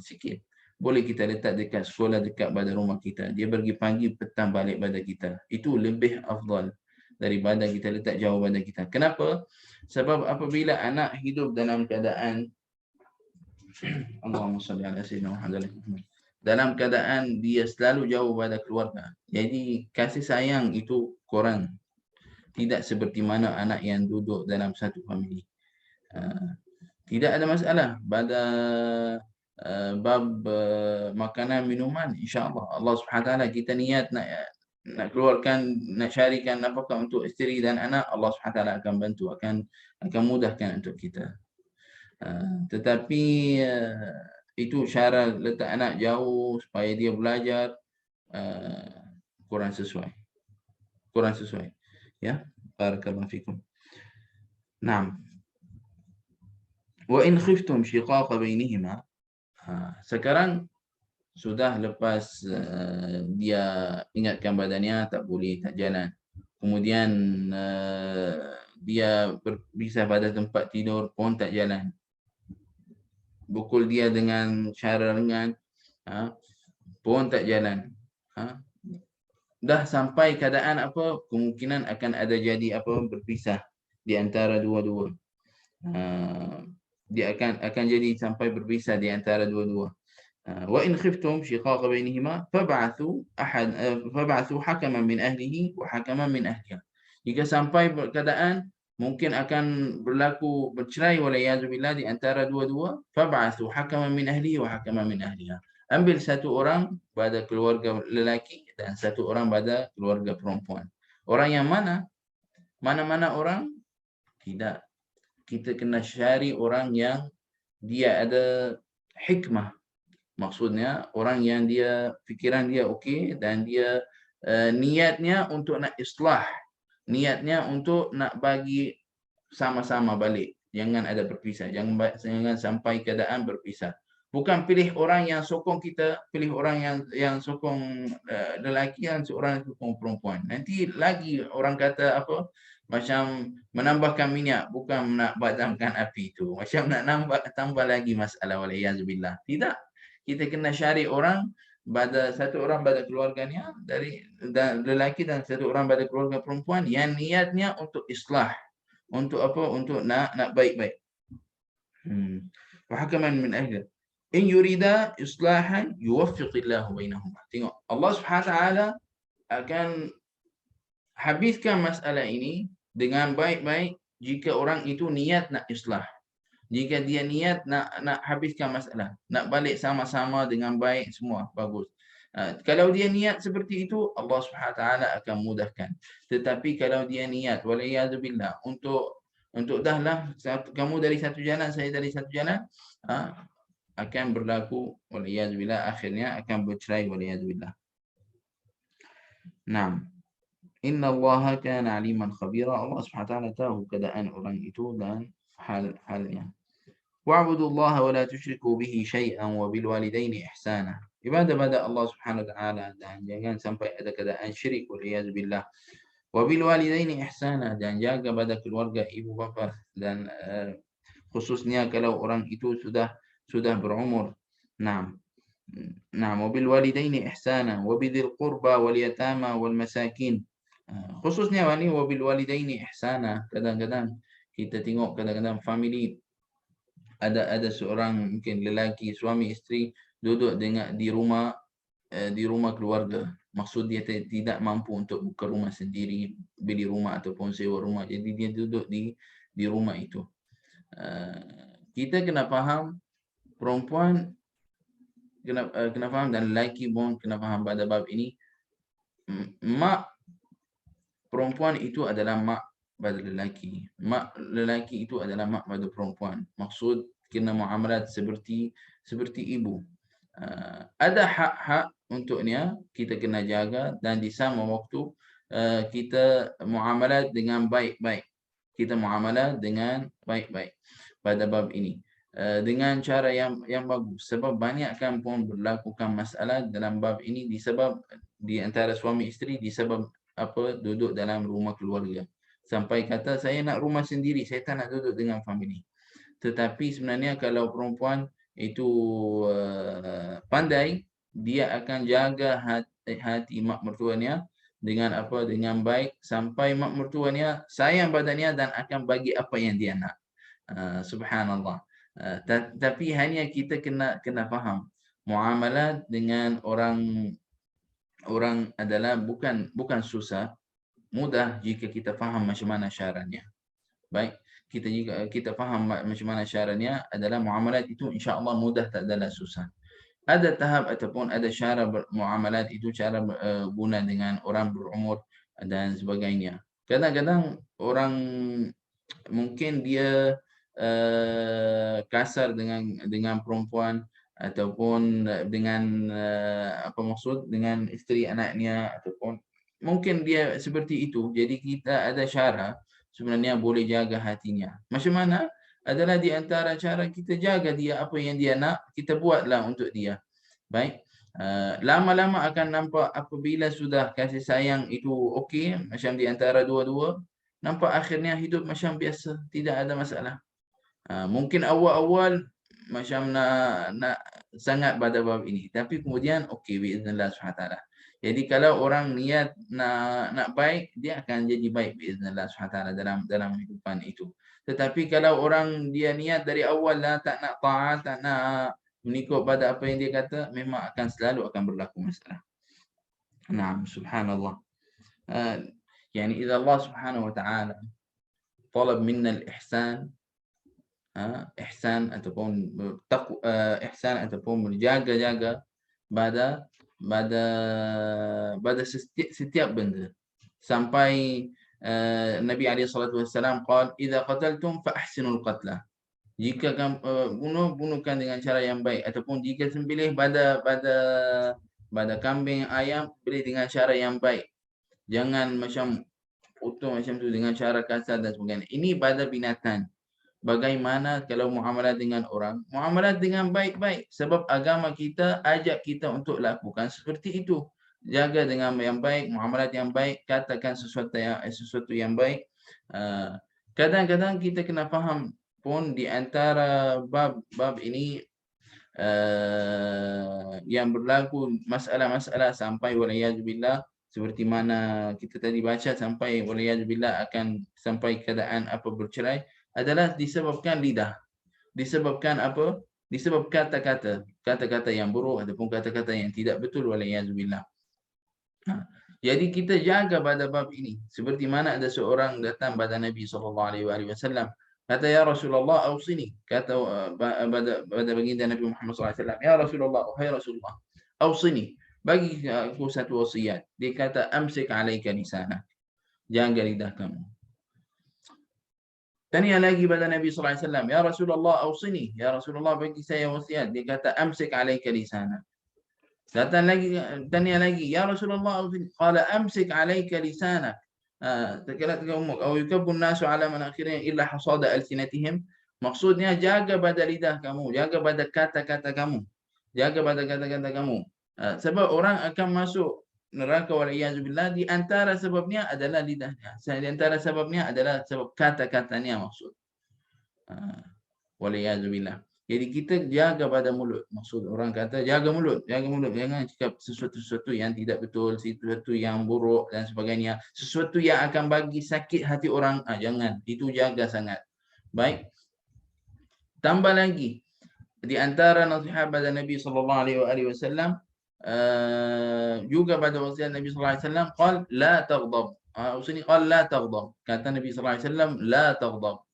sikit. Boleh kita letak dekat sekolah dekat pada rumah kita. Dia pergi pagi, petang balik pada kita. Itu lebih afdal daripada kita letak jauh pada kita. Kenapa? Sebab apabila anak hidup dalam keadaan Allahumma salli ala sayyidina Muhammad dalam keadaan dia selalu jauh pada keluarga. Jadi kasih sayang itu kurang. Tidak seperti mana anak yang duduk dalam satu famili. Tidak ada masalah pada bab makanan minuman, insya-Allah Allah Subhanahu Wa Taala kita niat nak keluarkan, nak carikan nafkah untuk isteri dan anak, Allah Subhanahu Wa Taala akan bantu, akan mudahkan untuk kita. Tetapi itu cara letak anak jauh supaya dia belajar kurang sesuai. Ya, barakallahu fikum. Naam. Wa in khiftum shiqaqa bainihima. Sekarang sudah lepas dia ingatkan badannya tak boleh, tak jalan. Kemudian dia berpisah pada tempat tidur pun tak jalan. Pukul dia dengan cara ringan pun tak jalan. Dah sampai keadaan apa, kemungkinan akan ada jadi apa, berpisah di antara dua-dua. Dia akan jadi sampai berpisah di antara dua-dua. Wa in khiftum shiqaqa bainihima fab'athu hakaman min ahlihi wa hakaman min ahliha. Jika sampai keadaan mungkin akan berlaku bercerai waliyadzubillah di antara dua-dua, fab'athu hakaman min ahlihi wa hakaman min ahliha. Ambil satu orang pada keluarga lelaki dan satu orang pada keluarga perempuan. Orang yang mana? Mana-mana orang? Tidak. Kita kena cari orang yang dia ada hikmah. Maksudnya orang yang dia fikiran dia okey dan dia niatnya untuk nak islah, niatnya untuk nak bagi sama-sama balik. Jangan ada berpisah, jangan sampai keadaan berpisah. Bukan pilih orang yang sokong kita, pilih orang yang sokong lelaki dan seorang sokong perempuan. Nanti lagi orang kata apa? macam menambahkan minyak, bukan nak padamkan api itu. Macam nak tambah lagi masalah, waliyazbillah. Tidak. Kita kena cari orang, satu orang pada keluarganya, lelaki, dan satu orang pada keluarga perempuan yang niatnya untuk islah, untuk apa? Untuk nak baik-baik. Fahakaman min ahli in yurida islahan yuwaffiqillahu bainahuma. Tengok, Allah Subhanahu wa taala akan habiskan masalah ini dengan baik-baik jika orang itu niat nak islah. Jika dia niat nak habiskan masalah, nak balik sama-sama dengan baik, semua bagus. Kalau dia niat seperti itu, Allah Subhanahu wa taala akan mudahkan. Tetapi kalau dia niat waliyadzubillah untuk dahlah kamu dari satu jalan, saya dari satu jalan, akan berlaku waliyadzubillah, akhirnya akan bercerai waliyadzubillah. Naam. Inna Allah kana aliman khabira. Allah Subhanahu wa taala tahu keadaan orang itu dan halnya. Wa'budu Allah wa la tusyriku bihi syai'an wa bil walidaini ihsana. Ibadah pada Allah Subhanahu wa taala dan jangan sampai ada keadaan syirik waliyadzubillah. Wa bil walidaini ihsana, dan jaga pada keluarga ibu bapa, dan khususnya kalau orang itu sudah berumur. Naam. Naam, wa bil walidaini ihsana wa bidhil qurba wal yatama wal masakin. Khususnya ni wabil walidaini ihsana. Kadang-kadang kita tengok, kadang-kadang family ada seorang mungkin lelaki, suami isteri duduk di rumah keluarga. Maksud dia tidak mampu untuk buka rumah sendiri, beli rumah ataupun sewa rumah. Jadi dia duduk di rumah itu. Kita kena faham, perempuan kena faham, dan lelaki pun kena faham pada bab ini. Mak perempuan itu adalah mak pada lelaki. Mak lelaki itu adalah mak pada perempuan. Maksud kena muamalat seperti ibu. Ada hak-hak untuknya, kita kena jaga, dan di sama waktu kita muamalat dengan baik-baik. Kita muamalat dengan baik-baik pada bab ini. Dengan cara yang bagus. Sebab banyakkan pun berlakukan masalah dalam bab ini disebab di antara suami isteri, disebab duduk dalam rumah keluarga. Sampai kata, saya nak rumah sendiri, saya tak nak duduk dengan family. Tetapi sebenarnya kalau perempuan itu pandai, dia akan jaga hati mak mertuanya dengan baik, sampai mak mertuanya sayang padanya dan akan bagi apa yang dia nak. Subhanallah. Tapi hanya kita kena faham, muamalat dengan orang adalah bukan susah, mudah jika kita faham macam mana syaratnya. Baik, jika kita faham macam mana syaratnya, adalah muamalat itu insya-Allah mudah, tak adalah susah. Ada tahap ataupun ada cara muamalat itu, cara guna dengan orang berumur dan sebagainya. Kadang-kadang orang mungkin dia kasar dengan perempuan, ataupun dengan dengan isteri anaknya, ataupun mungkin dia seperti itu. Jadi kita ada cara sebenarnya boleh jaga hatinya. Macam mana? Adalah di antara cara kita jaga dia, apa yang dia nak, kita buatlah untuk dia. Baik. Lama-lama akan nampak apabila sudah kasih sayang itu okey, macam di antara dua-dua, nampak akhirnya hidup macam biasa, tidak ada masalah. Mungkin awal-awal macam nak sangat pada bab ini, tapi kemudian okey biiznillah Subhanahu taala. Jadi kalau orang niat nak baik, dia akan jadi baik biiznillah Subhanahu taala dalam kehidupan itu. Tetapi kalau orang dia niat dari awal lah tak nak taat, tak nak mengikut pada apa yang dia kata, memang akan selalu berlaku masalah. Naam, subhanallah. Yani idza Allah Subhanahu wa taala talab minna al-ihsan, ihsan ataupun ihsan ataupun menjaga-jaga pada setiap benda, sampai Nabi alaihi salatu wasallam qala idza qataltum fa ahsinul qatla. Jika kamu bunuhkan dengan cara yang baik, ataupun jika sembelih pada kambing, ayam, beli dengan cara yang baik. Jangan macam potong macam tu dengan cara kasar dan sebagainya. Ini pada binatang. Bagaimana kalau muamalah dengan orang? Muamalah dengan baik-baik. Sebab agama kita ajak kita untuk lakukan seperti itu. Jaga dengan yang baik, muamalah yang baik, katakan sesuatu yang baik. Kadang-kadang kita kena faham pun di antara bab ini yang berlaku masalah-masalah sampai waliyadzubillah, seperti mana kita tadi baca sampai waliyadzubillah akan sampai keadaan apa bercerai, adalah disebabkan lidah. Disebabkan apa? Disebab kata-kata yang buruk ataupun kata-kata yang tidak betul waliyadzubillah. Jadi kita jaga pada bab ini. Seperti mana ada seorang datang pada Nabi SAW. Kata, ya Rasulullah, awsini. Kata pada baginda Nabi Muhammad SAW. Ya Rasulullah, wahai Rasulullah, awsini. Bagi aku satu wasiat. Dia kata, amsik alaika lisanak. Jaga lidah kamu. Tanya lagi pada Nabi SAW. Ya Rasulullah, awsini. Ya Rasulullah, bagi saya wasiat. Dia kata, amsik alaika lisanak. Datang lagi, tanya lagi, ya Rasulullah, qala amsik alaika lisanak. Takalat kaumuk aw yukabbun nasu ala manakhirihim illa hasada alsinatihim. Maksudnya jaga pada lidah kamu, jaga pada kata-kata kamu. Jaga pada kata-kata kamu. Sebab orang akan masuk neraka waliyadzubillah, di antara sebabnya adalah lidahnya. Di antara sebabnya adalah sebab kata-katanya maksud. Waliyadzubillah. Jadi kita jaga pada mulut. Maksud orang kata jaga mulut, jangan cakap sesuatu-sesuatu yang tidak betul, sesuatu yang buruk dan sebagainya. Sesuatu yang akan bagi sakit hati orang, jangan. Itu jaga sangat. Baik. Tambah lagi di antara nasihat pada Nabi SAW, juga pada wasiat Nabi SAW, qal la taghdab. Usini qal la taghdab. Kata Nabi SAW, la taghdab.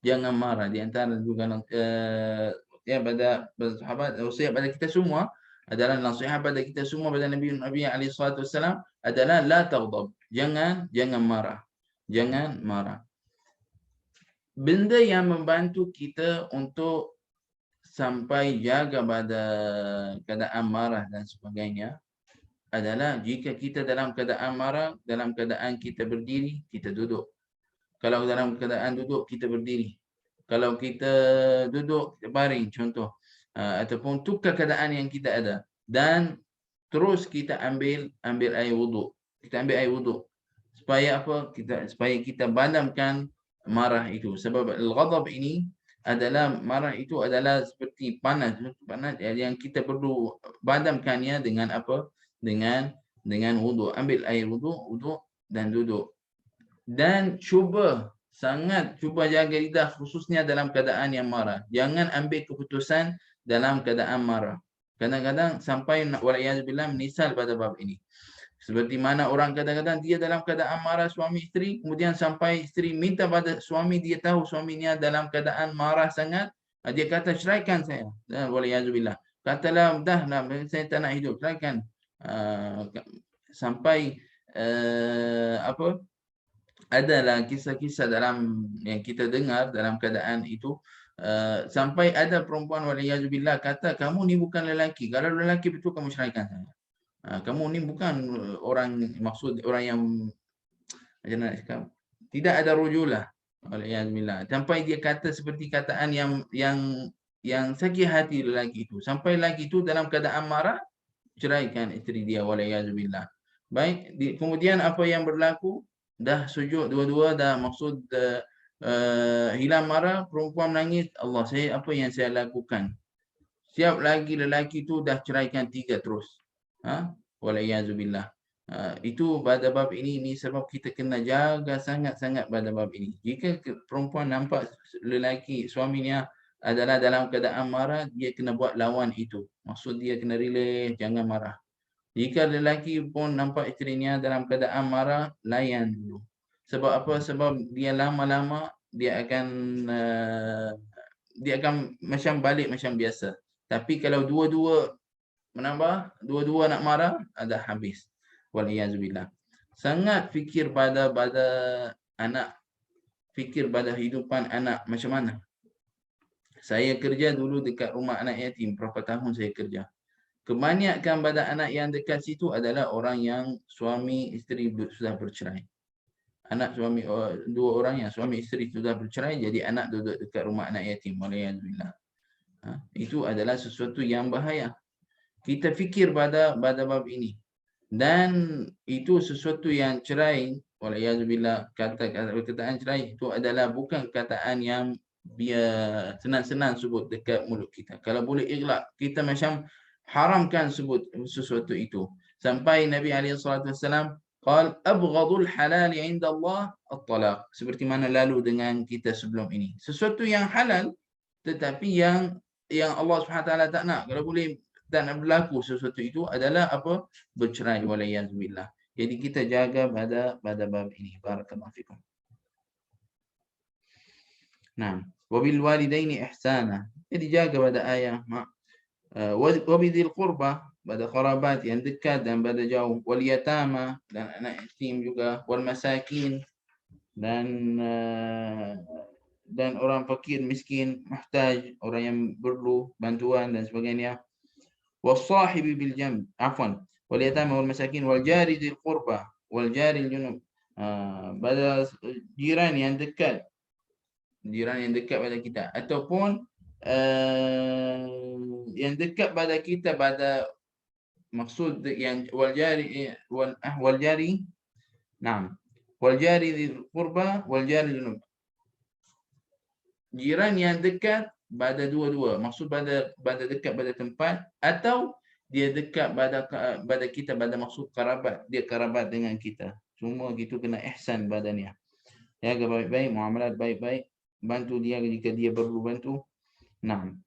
Jangan marah. Di antara juga ya pada sahabat, wasiat pada kita semua adalah nasihat pada kita semua pada Nabi SAW adalah la taghdab. Jangan marah. Jangan marah. Benda yang membantu kita untuk sampai jaga pada keadaan marah dan sebagainya adalah jika kita dalam keadaan marah, dalam keadaan kita berdiri, kita duduk. Kalau dalam keadaan duduk, kita berdiri. Kalau kita duduk, kita baring, contoh. Ataupun tukar keadaan yang kita ada. Dan terus kita ambil air wuduk. Kita ambil air wuduk. Supaya apa? Supaya kita padamkan marah itu. Sebab al-ghadab ini adalah, marah itu adalah seperti panas yang kita perlu padamkannya dengan apa? Dengan wuduk. Ambil air wuduk dan duduk. Dan cuba jaga lidah khususnya dalam keadaan yang marah. Jangan ambil keputusan dalam keadaan marah. Kadang-kadang sampai waliyadzubillah menyesal pada bab ini. Seperti mana orang kadang-kadang dia dalam keadaan marah suami isteri, kemudian sampai isteri minta pada suami, dia tahu suaminya dalam keadaan marah sangat, dia kata ceraikan saya. Waliyadzubillah. Katalah dahlah, saya tak nak hidup, ceraikan. Sampai apa? Adalah kisah-kisah dalam yang kita dengar dalam keadaan itu, sampai ada perempuan waliyadzubillah kata, kamu ni bukan lelaki. Kalau lelaki betul kamu ceraikan saya. Kamu ni bukan orang, maksud orang yang macam mana nak cakap, tidak ada rujulah. Waliyadzubillah. Sampai dia kata seperti kataan yang sakit hati lelaki itu. Sampai lelaki itu dalam keadaan marah, ceraikan isteri dia waliyadzubillah. Baik, kemudian apa yang berlaku? Dah sujud dua-dua, dah maksud hilang marah, perempuan menangis, Allah, apa yang saya lakukan? Siap lagi lelaki tu dah ceraikan 3 terus. Walaiyazubillah. Itu pada bab ini sebab kita kena jaga sangat-sangat pada bab ini. Jika perempuan nampak lelaki suaminya adalah dalam keadaan marah, dia kena buat lawan itu. Maksud dia kena relax, jangan marah. Jika lelaki pun nampak isterinya dalam keadaan marah, layan dulu. Sebab apa? Sebab dia lama-lama dia akan macam balik macam biasa. Tapi kalau dua-dua menambah, dua-dua nak marah, dah habis. Waliyazubillah. Sangat fikir pada anak, fikir pada hidupan anak macam mana. Saya kerja dulu dekat rumah anak yatim, berapa tahun saya kerja. Kebanyakan pada anak yang dekat situ adalah orang yang suami isteri sudah bercerai. Anak suami, 2 orang yang suami isteri sudah bercerai, jadi anak duduk dekat rumah anak yatim. Waliyadzubillah. Itu adalah sesuatu yang bahaya. Kita fikir pada bab ini. Dan itu sesuatu yang cerai Walayazubillah, perkataan cerai itu adalah bukan perkataan yang biar senang-senang sebut dekat mulut kita. Kalau boleh ikhlas, kita macam haramkan sebut sesuatu itu. Sampai Nabi SAW qal abghadul halal 'inda Allah at-talaq. Seperti mana lalu dengan kita sebelum ini. Sesuatu yang halal tetapi yang Allah SWT tak nak. Kalau boleh tak nak berlaku sesuatu itu adalah apa? Bercerai, walayazubillah. Jadi kita jaga pada bab ini. Barakallahu fikum. Nah, wabil walidaini ihsana. Jadi jaga pada ayah, mak. Wabidil qurba, pada kerabat yang dekat dan pada jauh. Wal yatama, dan anak yatim juga. Wal masakin, dan orang fakir, miskin, muhtaj, orang yang perlu bantuan dan sebagainya. Wasahibi bil jam, afwan, wal yatama wal masakin wal jari dzil qurba wal jari al junub. Pada jiran yang dekat pada kita, ataupun yang dekat pada kita, pada maksud yang wal jari na'am wal jari dzil qurba wal jari al junub. Jiran yang dekat pada dua-dua, maksud pada dekat pada tempat, atau dia dekat pada kita, pada maksud kerabat, dia kerabat dengan kita. Semua gitu kena ihsan badannya. Jaga baik-baik, muamalat baik-baik, bantu dia jika dia perlu bantu. Naam.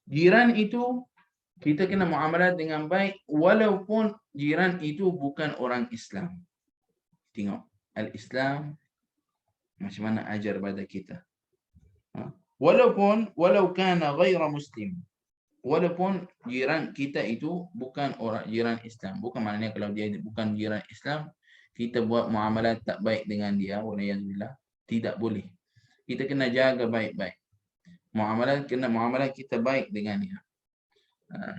Jiran itu kita kena muamalat dengan baik walaupun jiran itu bukan orang Islam. Tengok al-Islam macam mana ajar pada kita. Walau kana ghaira muslim, walaupun jiran kita itu bukan orang jiran Islam. Bukan maknanya kalau dia bukan jiran Islam, kita buat muamalat tak baik dengan dia, walayazubillah. Tidak boleh. Kita kena jaga baik-baik. Muamalat kita baik dengan dia.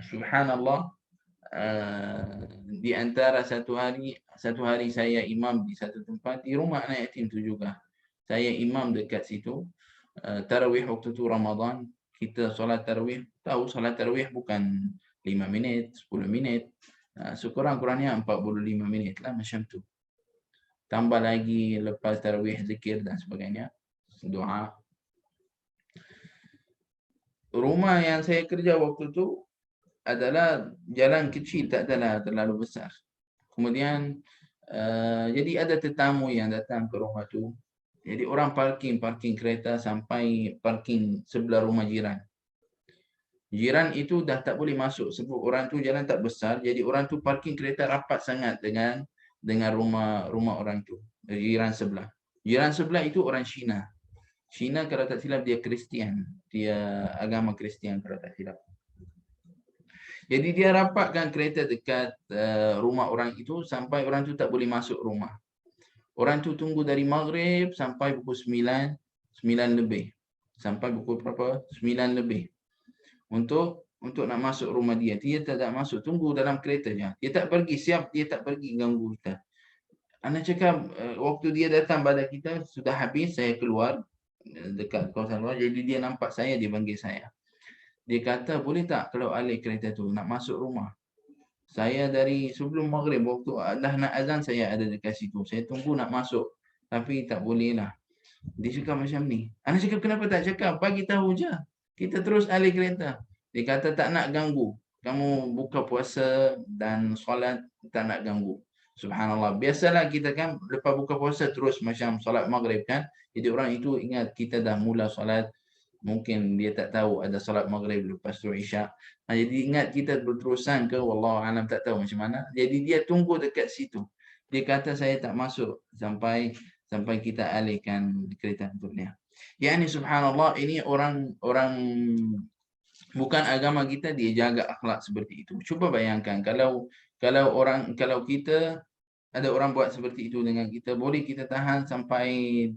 Subhanallah, di antara satu hari saya imam di satu tempat, di rumah anak yatim tu juga. Saya imam dekat situ. Tarawih waktu tu Ramadan, kita solat tarawih. Tahu solat tarawih bukan 5 minit, 10 minit. Sekurang-kurangnya 45 minit lah macam tu. Tambah lagi lepas tarawih zikir dan sebagainya, doa. Rumah yang saya kerja waktu tu adalah jalan kecil, tak adalah terlalu besar. Kemudian jadi ada tetamu yang datang ke rumah tu. Jadi orang parking kereta sampai parking sebelah rumah jiran. Jiran itu dah tak boleh masuk sebab orang tu jalan tak besar. Jadi orang tu parking kereta rapat sangat dengan rumah orang tu. Jiran sebelah. Jiran sebelah itu orang Cina. Cina kalau tak silap dia Kristian. Dia agama Kristian kalau tak silap. Jadi dia rapatkan kereta dekat rumah orang itu sampai orang tu tak boleh masuk rumah. Orang tu tunggu dari maghrib sampai pukul 9 lebih. Sampai pukul berapa? 9 lebih. Untuk nak masuk rumah dia. Dia tak masuk, tunggu dalam kereta je. Dia tak pergi, dia tak pergi ganggu kita. Anak cakap waktu dia datang pada kita sudah habis, saya keluar dekat kawasan luar. Jadi dia nampak saya, dia panggil saya. Dia kata, boleh tak kalau alih kereta tu nak masuk rumah? Saya dari sebelum maghrib, waktu dah nak azan, saya ada dekat situ. Saya tunggu nak masuk. Tapi tak boleh lah. Dia cakap macam ni. Anak cakap, kenapa tak cakap? Bagi tahu je. Kita terus alih kereta. Dia kata tak nak ganggu. Kamu buka puasa dan solat, tak nak ganggu. Subhanallah. Biasalah kita kan lepas buka puasa terus macam solat maghrib kan. Jadi orang itu ingat kita dah mula solat. Mungkin dia tak tahu ada solat maghrib lepas tu isyak. Jadi ingat kita berterusan ke, wallahu alam, tak tahu macam mana. Jadi dia tunggu dekat situ. Dia kata saya tak masuk sampai kita alihkan kereta untuk dia. Yani subhanallah, ini orang bukan agama kita, dia jaga akhlak seperti itu. Cuba bayangkan kalau kita ada orang buat seperti itu dengan kita, boleh kita tahan sampai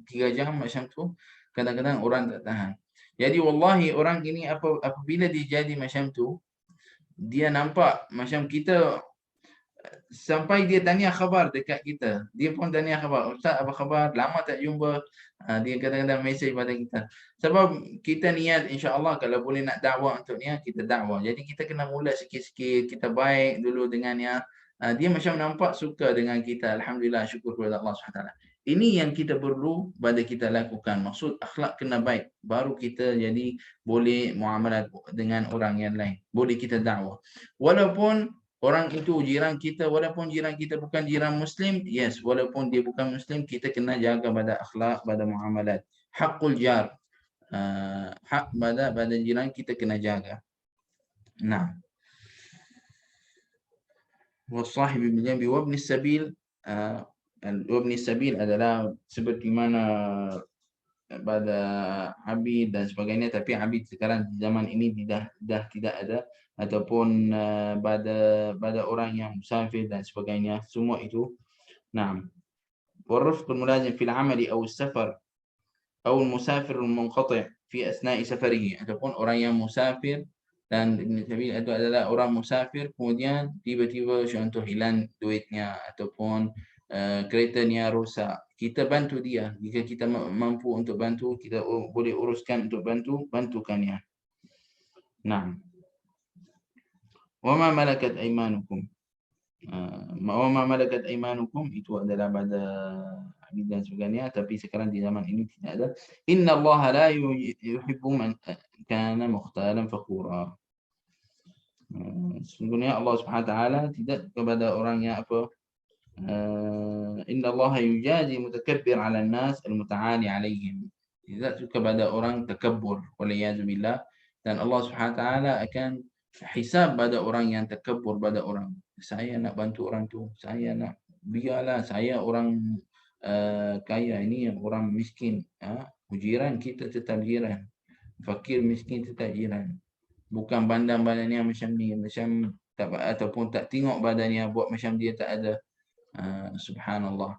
3 jam macam tu. Kadang-kadang orang tak tahan. Jadi wallahi orang ini apabila dia jadi macam tu, dia nampak macam kita Sampai dia tanya khabar dekat kita. Dia pun tanya khabar, "Ustaz, apa khabar? Lama tak jumpa." Dia kadang-kadang mesej pada kita. Sebab kita niat insya-Allah kalau boleh nak dakwah untuk dia, kita dakwah. Jadi kita kena mula sikit-sikit, kita baik dulu dengannya. Dia macam nampak suka dengan kita. Alhamdulillah, syukur kepada Allah SWT. Ini yang kita perlu pada kita lakukan. Maksud akhlak kena baik. Baru kita jadi boleh muamalat dengan orang yang lain. Boleh kita dakwah. Walaupun orang itu jiran kita, walaupun jiran kita bukan jiran Muslim, yes, walaupun dia bukan Muslim, kita kena jaga pada akhlak, pada muamalat. Hakul jar, hak pada jiran kita kena jaga. Nah, wasahibi bil janbi wabni sabil. Wabni sabil adalah seperti mana pada abid dan sebagainya, tapi abid sekarang zaman ini dah tidak ada, ataupun pada orang yang musafir dan sebagainya, semua itu. Naam. والرفق الملازم في العمل أو السفر أو المسافر المنقطع في أثناء سفره, ataupun orang yang musafir, dan Ibn Sabil itu adalah orang musafir kemudian tiba-tiba contoh hilang duitnya ataupun keretanya rosak, kita bantu dia. Jika kita mampu untuk bantu, kita boleh uruskan untuk bantukannya. Nah, wama malakat aimanukum. Wama malakat aimanukum itu adalah pada abid dan sebagainya, tapi sekarang di zaman ini tidak ada. Inna Allah la yuhibbu man kana mukhtalan fakhura. Sesungguhnya Allah Subhanahu wa taala tidak kepada orang yang apa, Inna Allah yujazi mutakabbir 'ala an-nas al-muta'ali 'alaihim. Tidak kepada orang takabbur, waliyazubillah, dan Allah Subhanahu wa taala akan hisab pada orang yang takabbur pada orang. Saya nak bantu orang tu, saya nak, biarlah saya orang kaya, ini orang miskin. Jiran kita tetap jiran, fakir miskin tetap jiran. Bukan bandang badannya macam ni, macam tak, ataupun tak tengok badannya buat macam dia tak ada. Subhanallah.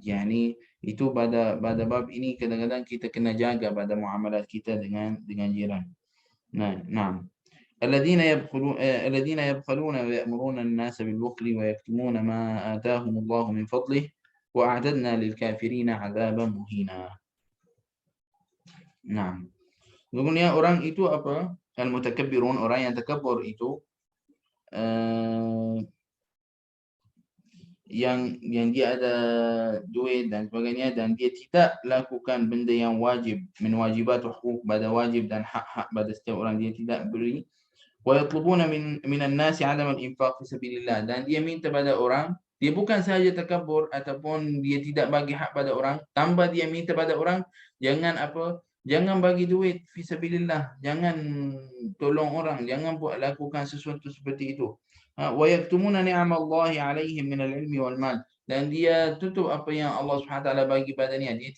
Yani itu pada bab ini kadang-kadang kita kena jaga pada muamalat kita dengan jiran. Nah. الذين يبخلون ويأمرون الناس بالبخل ويكتمون ما آتاهم الله من فضله وأعتدنا للكافرين عذابا مهينا. Nah, kemudian orang itu apa? Al-mutakabbirun, orang yang takabur itu yang dia ada duit dan sebagainya, dan dia tidak lakukan benda yang wajib, min wajibat hukuk, pada wajib dan hak-hak pada setiap orang, dia tidak beri. Wa yatlubuna minan nasi 'adam al-infaq fi sabilillah, dan dia minta pada orang, dia bukan sahaja takabur ataupun dia tidak bagi hak pada orang, tambah dia minta pada orang jangan apa, jangan bagi duit fi sabilillah, jangan tolong orang, jangan buat lakukan sesuatu seperti itu. Wa yaktumuna ni'amallahi 'alaihim min al-'ilmi wal mal, dan dia tutup apa yang Allah Subhanahu wa taala bagi padanya, dia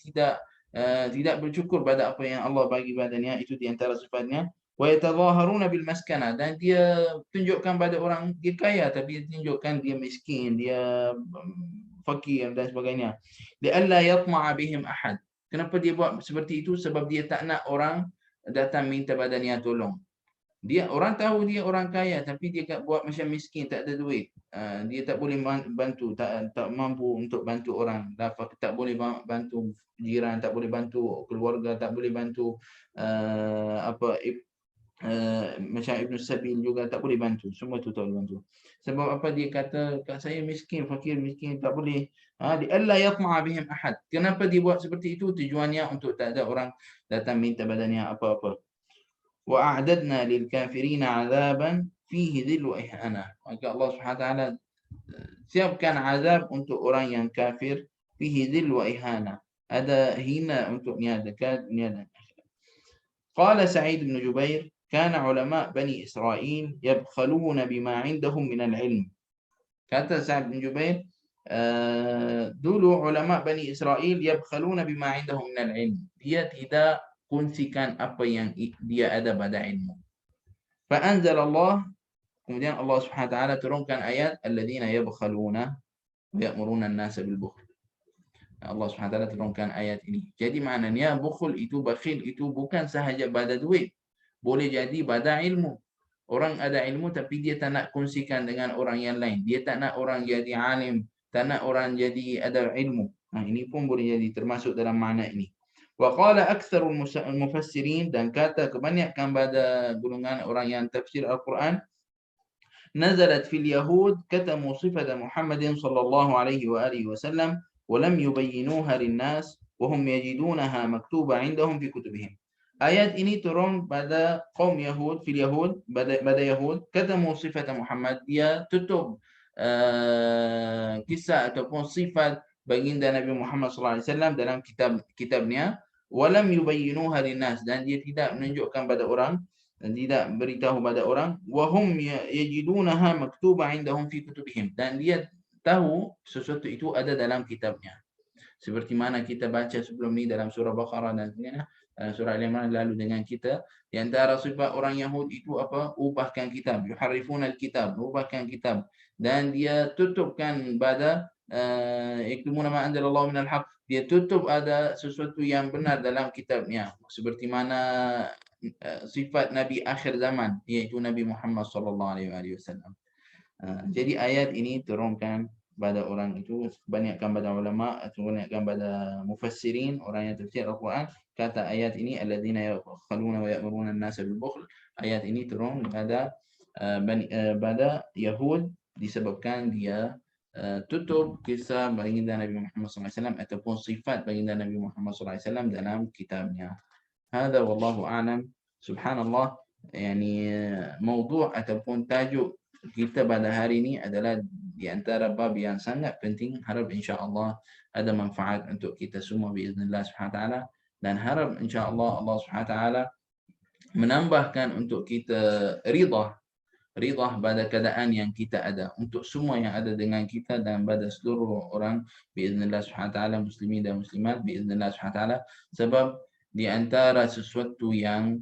tidak bersyukur pada apa yang Allah bagi padanya, itu di antara sifatnya. Wa yatadhaharuna bil maskana, dan dia tunjukkan pada orang dia kaya tapi dia tunjukkan dia miskin, dia fakir dan sebagainya. Li'alla yatma'a bihim ahad. Kenapa dia buat seperti itu? Sebab dia tak nak orang datang minta padanya tolong. Dia, orang tahu dia orang kaya tapi dia buat macam miskin, tak ada duit. Dia tak boleh bantu, tak mampu untuk bantu orang, tak boleh bantu jiran, tak boleh bantu keluarga, tak boleh bantu macam Ibn Sabil juga tak boleh bantu, semua tu tak boleh bantu. Sebab apa? Dia kata, saya miskin, fakir miskin, tak boleh. Li'alla yatma'a bihim ahad. Kenapa dia buat seperti itu? Tujuannya untuk tak ada orang datang minta badannya apa-apa. وأعددنا للكافرين عذابا فيه ذل وإهانة. Maka Allah Subhanahu wa taala siapkan azab untuk orang yang kafir, fihi dhil wa ihana, ada hina untuknya, dekat dunia dan akhirat. Qala Sa'id bin Jubair, kana ulama Bani Israel yabkhaluna bima indahum min al-ilm. Kata Sa'id bin Jubair, dulu ulama Bani Israel yabkhaluna bima indahum min al-ilm, dia tidak kongsikan apa yang dia ada pada ilmu. Fa anzalallah, kemudian Allah Subhanahu wa taala turunkan ayat alladzina yabkhaluna wa ya'muruna an-nasa bil bukhl. Allah Subhanahu wa taala turunkan ayat ini. Jadi maknanya bukhul itu, bakhil itu bukan sahaja pada duit, boleh jadi pada ilmu. Orang ada ilmu tapi dia tak nak kongsikan dengan orang yang lain. Dia tak nak orang jadi alim, tak nak orang jadi ada ilmu. Ini pun boleh jadi termasuk dalam makna ini. Wa qala aktsarul mufassirin, dan kata kebanyakan pada golongan orang yang tafsir Al-Quran, nazalat fil yahud katamu sifat Muhammadin sallallahu alaihi wa alihi wasallam wa lam yubayyinuha linnas wa hum yajidunaha maktuba indahum fi kutubihim. Ayat ini turun pada kaum Yahud, fil Yahud, pada Yahud, katamu sifat Muhammad, dia tutup kisah ataupun sifat baginda Nabi Muhammad SAW dalam kitabnya, walam yubayyinuha linnas, dan dia tidak menunjukkan pada orang dan tidak beritahu pada orang, wahum yajidunaha maktuba indahum fi kutubihim, dan dia tahu sesuatu itu ada dalam kitabnya. Seperti mana kita baca sebelum ni dalam surah Baqarah dan sebagainya, surah Al-Imran lalu dengan kita, di antara sifat orang Yahudi itu apa? Ubahkan kitab, yuharrifuna al-kitab, ubahkan kitab, dan dia tutupkan pada yaktumuna ma anzalallahu minal haq, dia tutup ada sesuatu yang benar dalam kitabnya, seperti mana sifat Nabi akhir zaman, iaitu Nabi Muhammad sallallahu alaihi wasallam. Jadi ayat ini turunkan pada orang itu, kebanyakan pada ulama atau kebanyakan pada mufassirin, orang yang tafsir Al-Quran, kata ayat ini alladzina yabkhaluna wa ya'muruna an-nasa bil bukhl. Ayat ini turun pada Yahud disebabkan dia tutup kisah baginda Nabi Muhammad SAW ataupun sifat baginda Nabi Muhammad SAW dalam kitabnya. Hadza wallahu a'lam. Subhanallah, maudhu' ataupun tajuk kita pada hari ini adalah di antara bab yang sangat penting. Harap insya-Allah ada manfaat untuk kita semua biiznillah Subhanahu taala, dan harap insya-Allah Allah Subhanahu taala menambahkan untuk kita ridha pada keadaan yang kita ada, untuk semua yang ada dengan kita dan pada seluruh orang biiznillah Subhanahu taala, muslimin dan muslimat biiznillah Subhanahu taala. Sebab di antara sesuatu yang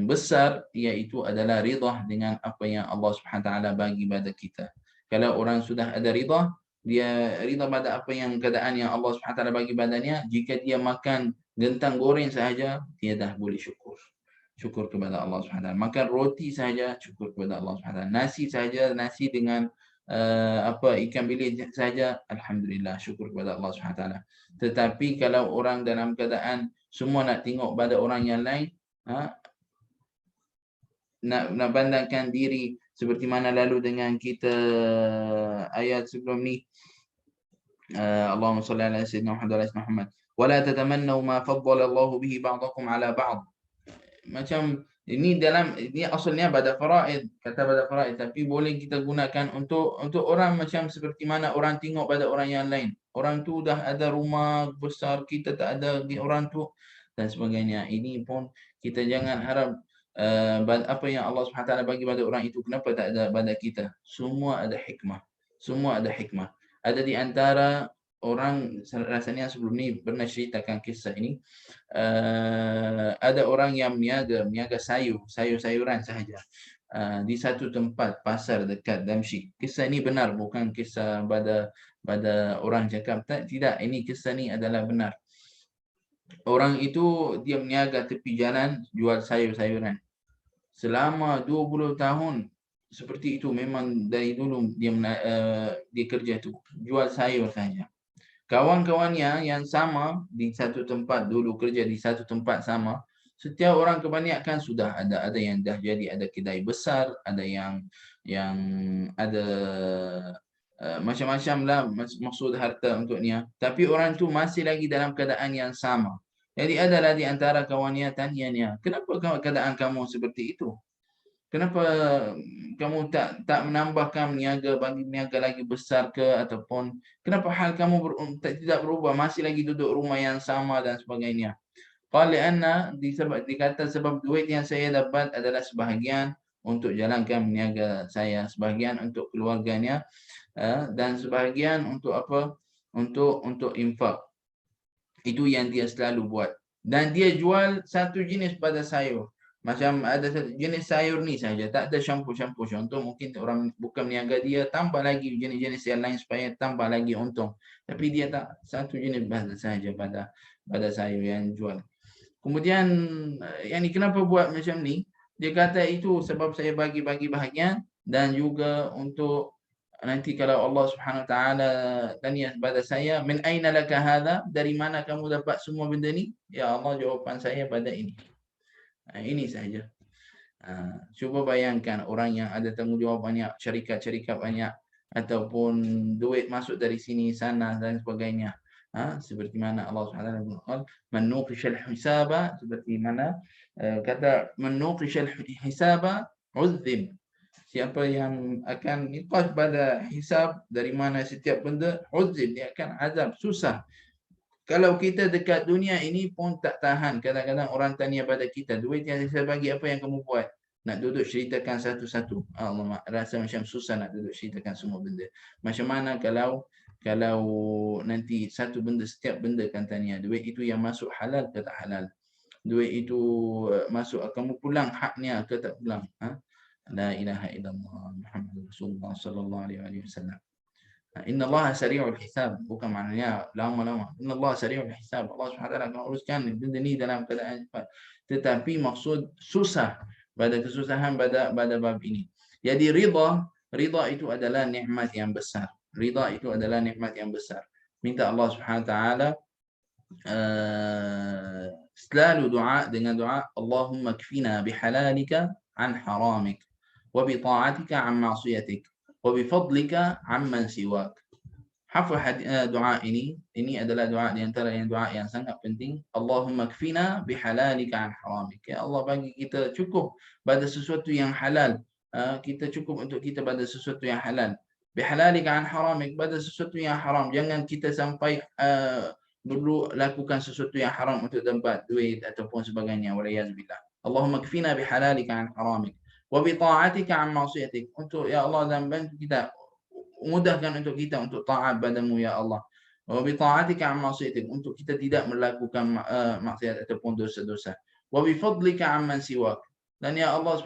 besar, iaitu adalah ridha dengan apa yang Allah Subhanahu taala bagi pada kita. Kalau orang sudah ada ridha, dia ridha pada apa yang keadaan yang Allah Subhanahu taala bagi badannya, jika dia makan gentang goreng sahaja, dia dah boleh syukur kepada Allah Subhanahu taala. Makan roti sahaja, syukur kepada Allah Subhanahu taala. Nasi sahaja, nasi dengan ikan bilis saja, alhamdulillah, syukur kepada Allah Subhanahu taala. Tetapi kalau orang dalam keadaan semua nak tengok pada orang yang lain, nak bandingkan diri, seperti mana lalu dengan kita ayat sebelum ni, Allahumma salli ala sayyidina Muhammad wa ala Muhammad, wala tatamannu ma faddala Allahu bihi ba'dakum ala ba'd. Macam ini asalnya pada faraid, kata pada faraid, tapi boleh kita gunakan untuk orang, macam seperti mana orang tengok pada orang yang lain. Orang tu dah ada rumah besar, kita tak ada orang tu dan sebagainya. Ini pun kita jangan harap apa yang Allah SWT bagi pada orang itu, kenapa tak ada pada kita. Semua ada hikmah. Ada di antara orang, rasanya sebelum ni pernah ceritakan kisah ini, ada orang yang meniaga sayur-sayuran sahaja di satu tempat pasar dekat Damsyik. Kisah ini benar, bukan kisah pada orang cakap tidak, ini kisah ni adalah benar. Orang itu dia meniaga tepi jalan, jual sayur-sayuran selama 20 tahun. Seperti itu, memang dari dulu dia kerja tu, jual sayur saja. Kawan-kawannya yang sama di satu tempat, dulu kerja di satu tempat sama, setiap orang kebanyakan sudah ada yang dah jadi ada kedai besar, ada yang ada macam-macam lah maksud harta untuknya, tapi orang tu masih lagi dalam keadaan yang sama. Jadi adalah di antara kawannya tanyanya, kenapa keadaan kamu seperti itu? Kenapa kamu tak menambahkan bagi meniaga lagi besar ke, ataupun kenapa hal kamu tidak berubah, masih lagi duduk rumah yang sama dan sebagainya? Qala anna, dikata sebab duit yang saya dapat adalah sebahagian untuk jalankan meniaga saya, sebahagian untuk keluarganya, dan sebahagian untuk apa? Untuk infak. Itu yang dia selalu buat. Dan dia jual satu jenis pada sayur. Macam ada satu jenis sayur ni saja, tak ada syampu-syampu. Contoh, mungkin orang bukan meniaga, dia tambah lagi jenis-jenis yang lain supaya tambah lagi untung. Tapi dia tak, satu jenis saja pada sayur yang jual. Kemudian, kenapa buat macam ni? Dia kata itu sebab saya bagi-bagi bahagian dan juga untuk nanti kalau Allah Subhanahu Wa Taala tanya kepada saya, "Min aina laka hadha?" Dari mana kamu dapat semua benda ni? Ya Allah, jawapan saya pada ini. Ini saja. Cuba bayangkan orang yang ada tanggungjawab banyak, syarikat-syarikat banyak, ataupun duit masuk dari sini sana dan sebagainya. Seperti mana Allah Subhanahu wa taala man nuqishal hisaba, seperti mana kata man nuqishal hisaba uzzib. Siapa yang akan niqash pada hisab dari mana setiap benda, uzzib, dia akan azab, susah. Kalau kita dekat dunia ini pun tak tahan. Kadang-kadang orang tanya pada kita, duit yang saya bagi apa yang kamu buat? Nak duduk ceritakan satu-satu. Allah, rasa macam susah nak duduk ceritakan semua benda. Macam mana kalau nanti satu benda, setiap benda kan tanya, duit itu yang masuk halal ke tak halal? Duit itu masuk, kamu pulang haknya ke tak pulang? La ilaha illallah Muhammad Rasulullah sallallahu alaihi wasallam. Inna Allah sari'ul hisab, bukan maknanya lama-lama. Inna Allah sari'ul hisab. Allah SWT akan uruskan benda ni dalam keadaan cepat. Tetapi maksud susah, pada kesusahan pada bab ini. Jadi rida itu adalah nikmat yang besar. Rida itu adalah nikmat yang besar. Minta Allah SWT selalu doa dengan doa Allahumma kfina bihalalika an haramik wa bi ta'atika an ma'siyatik wabifadlika amman siwak. Hafal doa ini adalah doa di antara yang doa yang sangat penting. Allahumma kfina bihalalika an haramik. Ya Allah, bagi kita cukup pada sesuatu yang halal. Kita cukup untuk kita pada sesuatu yang halal. Bihalalika an haramik, pada sesuatu yang haram. Jangan kita sampai dulu lakukan sesuatu yang haram untuk dapat duit ataupun sebagainya. Waliyazbillah. Allahumma kfina bihalalika an haramik. Wa bi ta'atika an ma'siyatik. Untuk ya Allah, dan bantu kita, mudahkan untuk kita untuk taat padamu ya Allah. Wa bi ta'atika an ma'siyatik, untuk kita tidak melakukan maksiat ataupun dosa-dosa. Wa bi fadlika amman siwak. Dan ya Allah,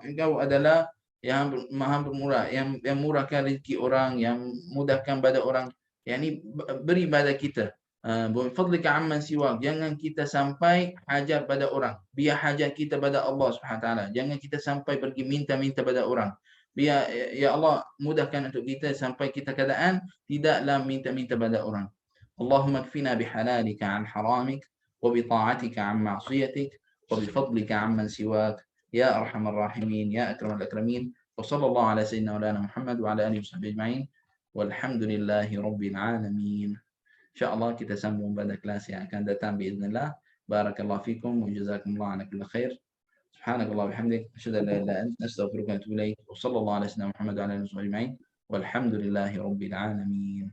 Engkau adalah yang maha bermurah, yang murahkan rezeki orang, yang mudahkan pada orang. Yani beri pada kita. Bifadlika amman siwak, jangan kita sampai hajat pada orang, biar hajat kita pada Allah Subhanahu taala. Jangan kita sampai pergi minta-minta pada orang. Biar ya Allah mudahkan untuk kita sampai kita keadaan tidaklah minta-minta pada orang. Allahumma kfina bihalalika an haramik wa bi ta'atika an ma'siyatik wa bi fadlika amman siwak ya arhamar rahimin ya akramal akramin. Wa sallallahu ala sayyidina Muhammad wa ala alihi washabbihi ajma'in. Walhamdulillahi rabbil alamin. InsyaAllah kita sambung pada kelas yang akan datang biiznillah. Barakallahu fikum wa jazakumullah ala kulli khair. Subhanakallah bihamdik, asyhadu an la ilaha illa anta, astaghfiruka wa atubu ilaik. Wa sallallahu ala sayyidina Muhammad wa ala alihi wasallam ajma'in. Walhamdulillahi rabbil alamin.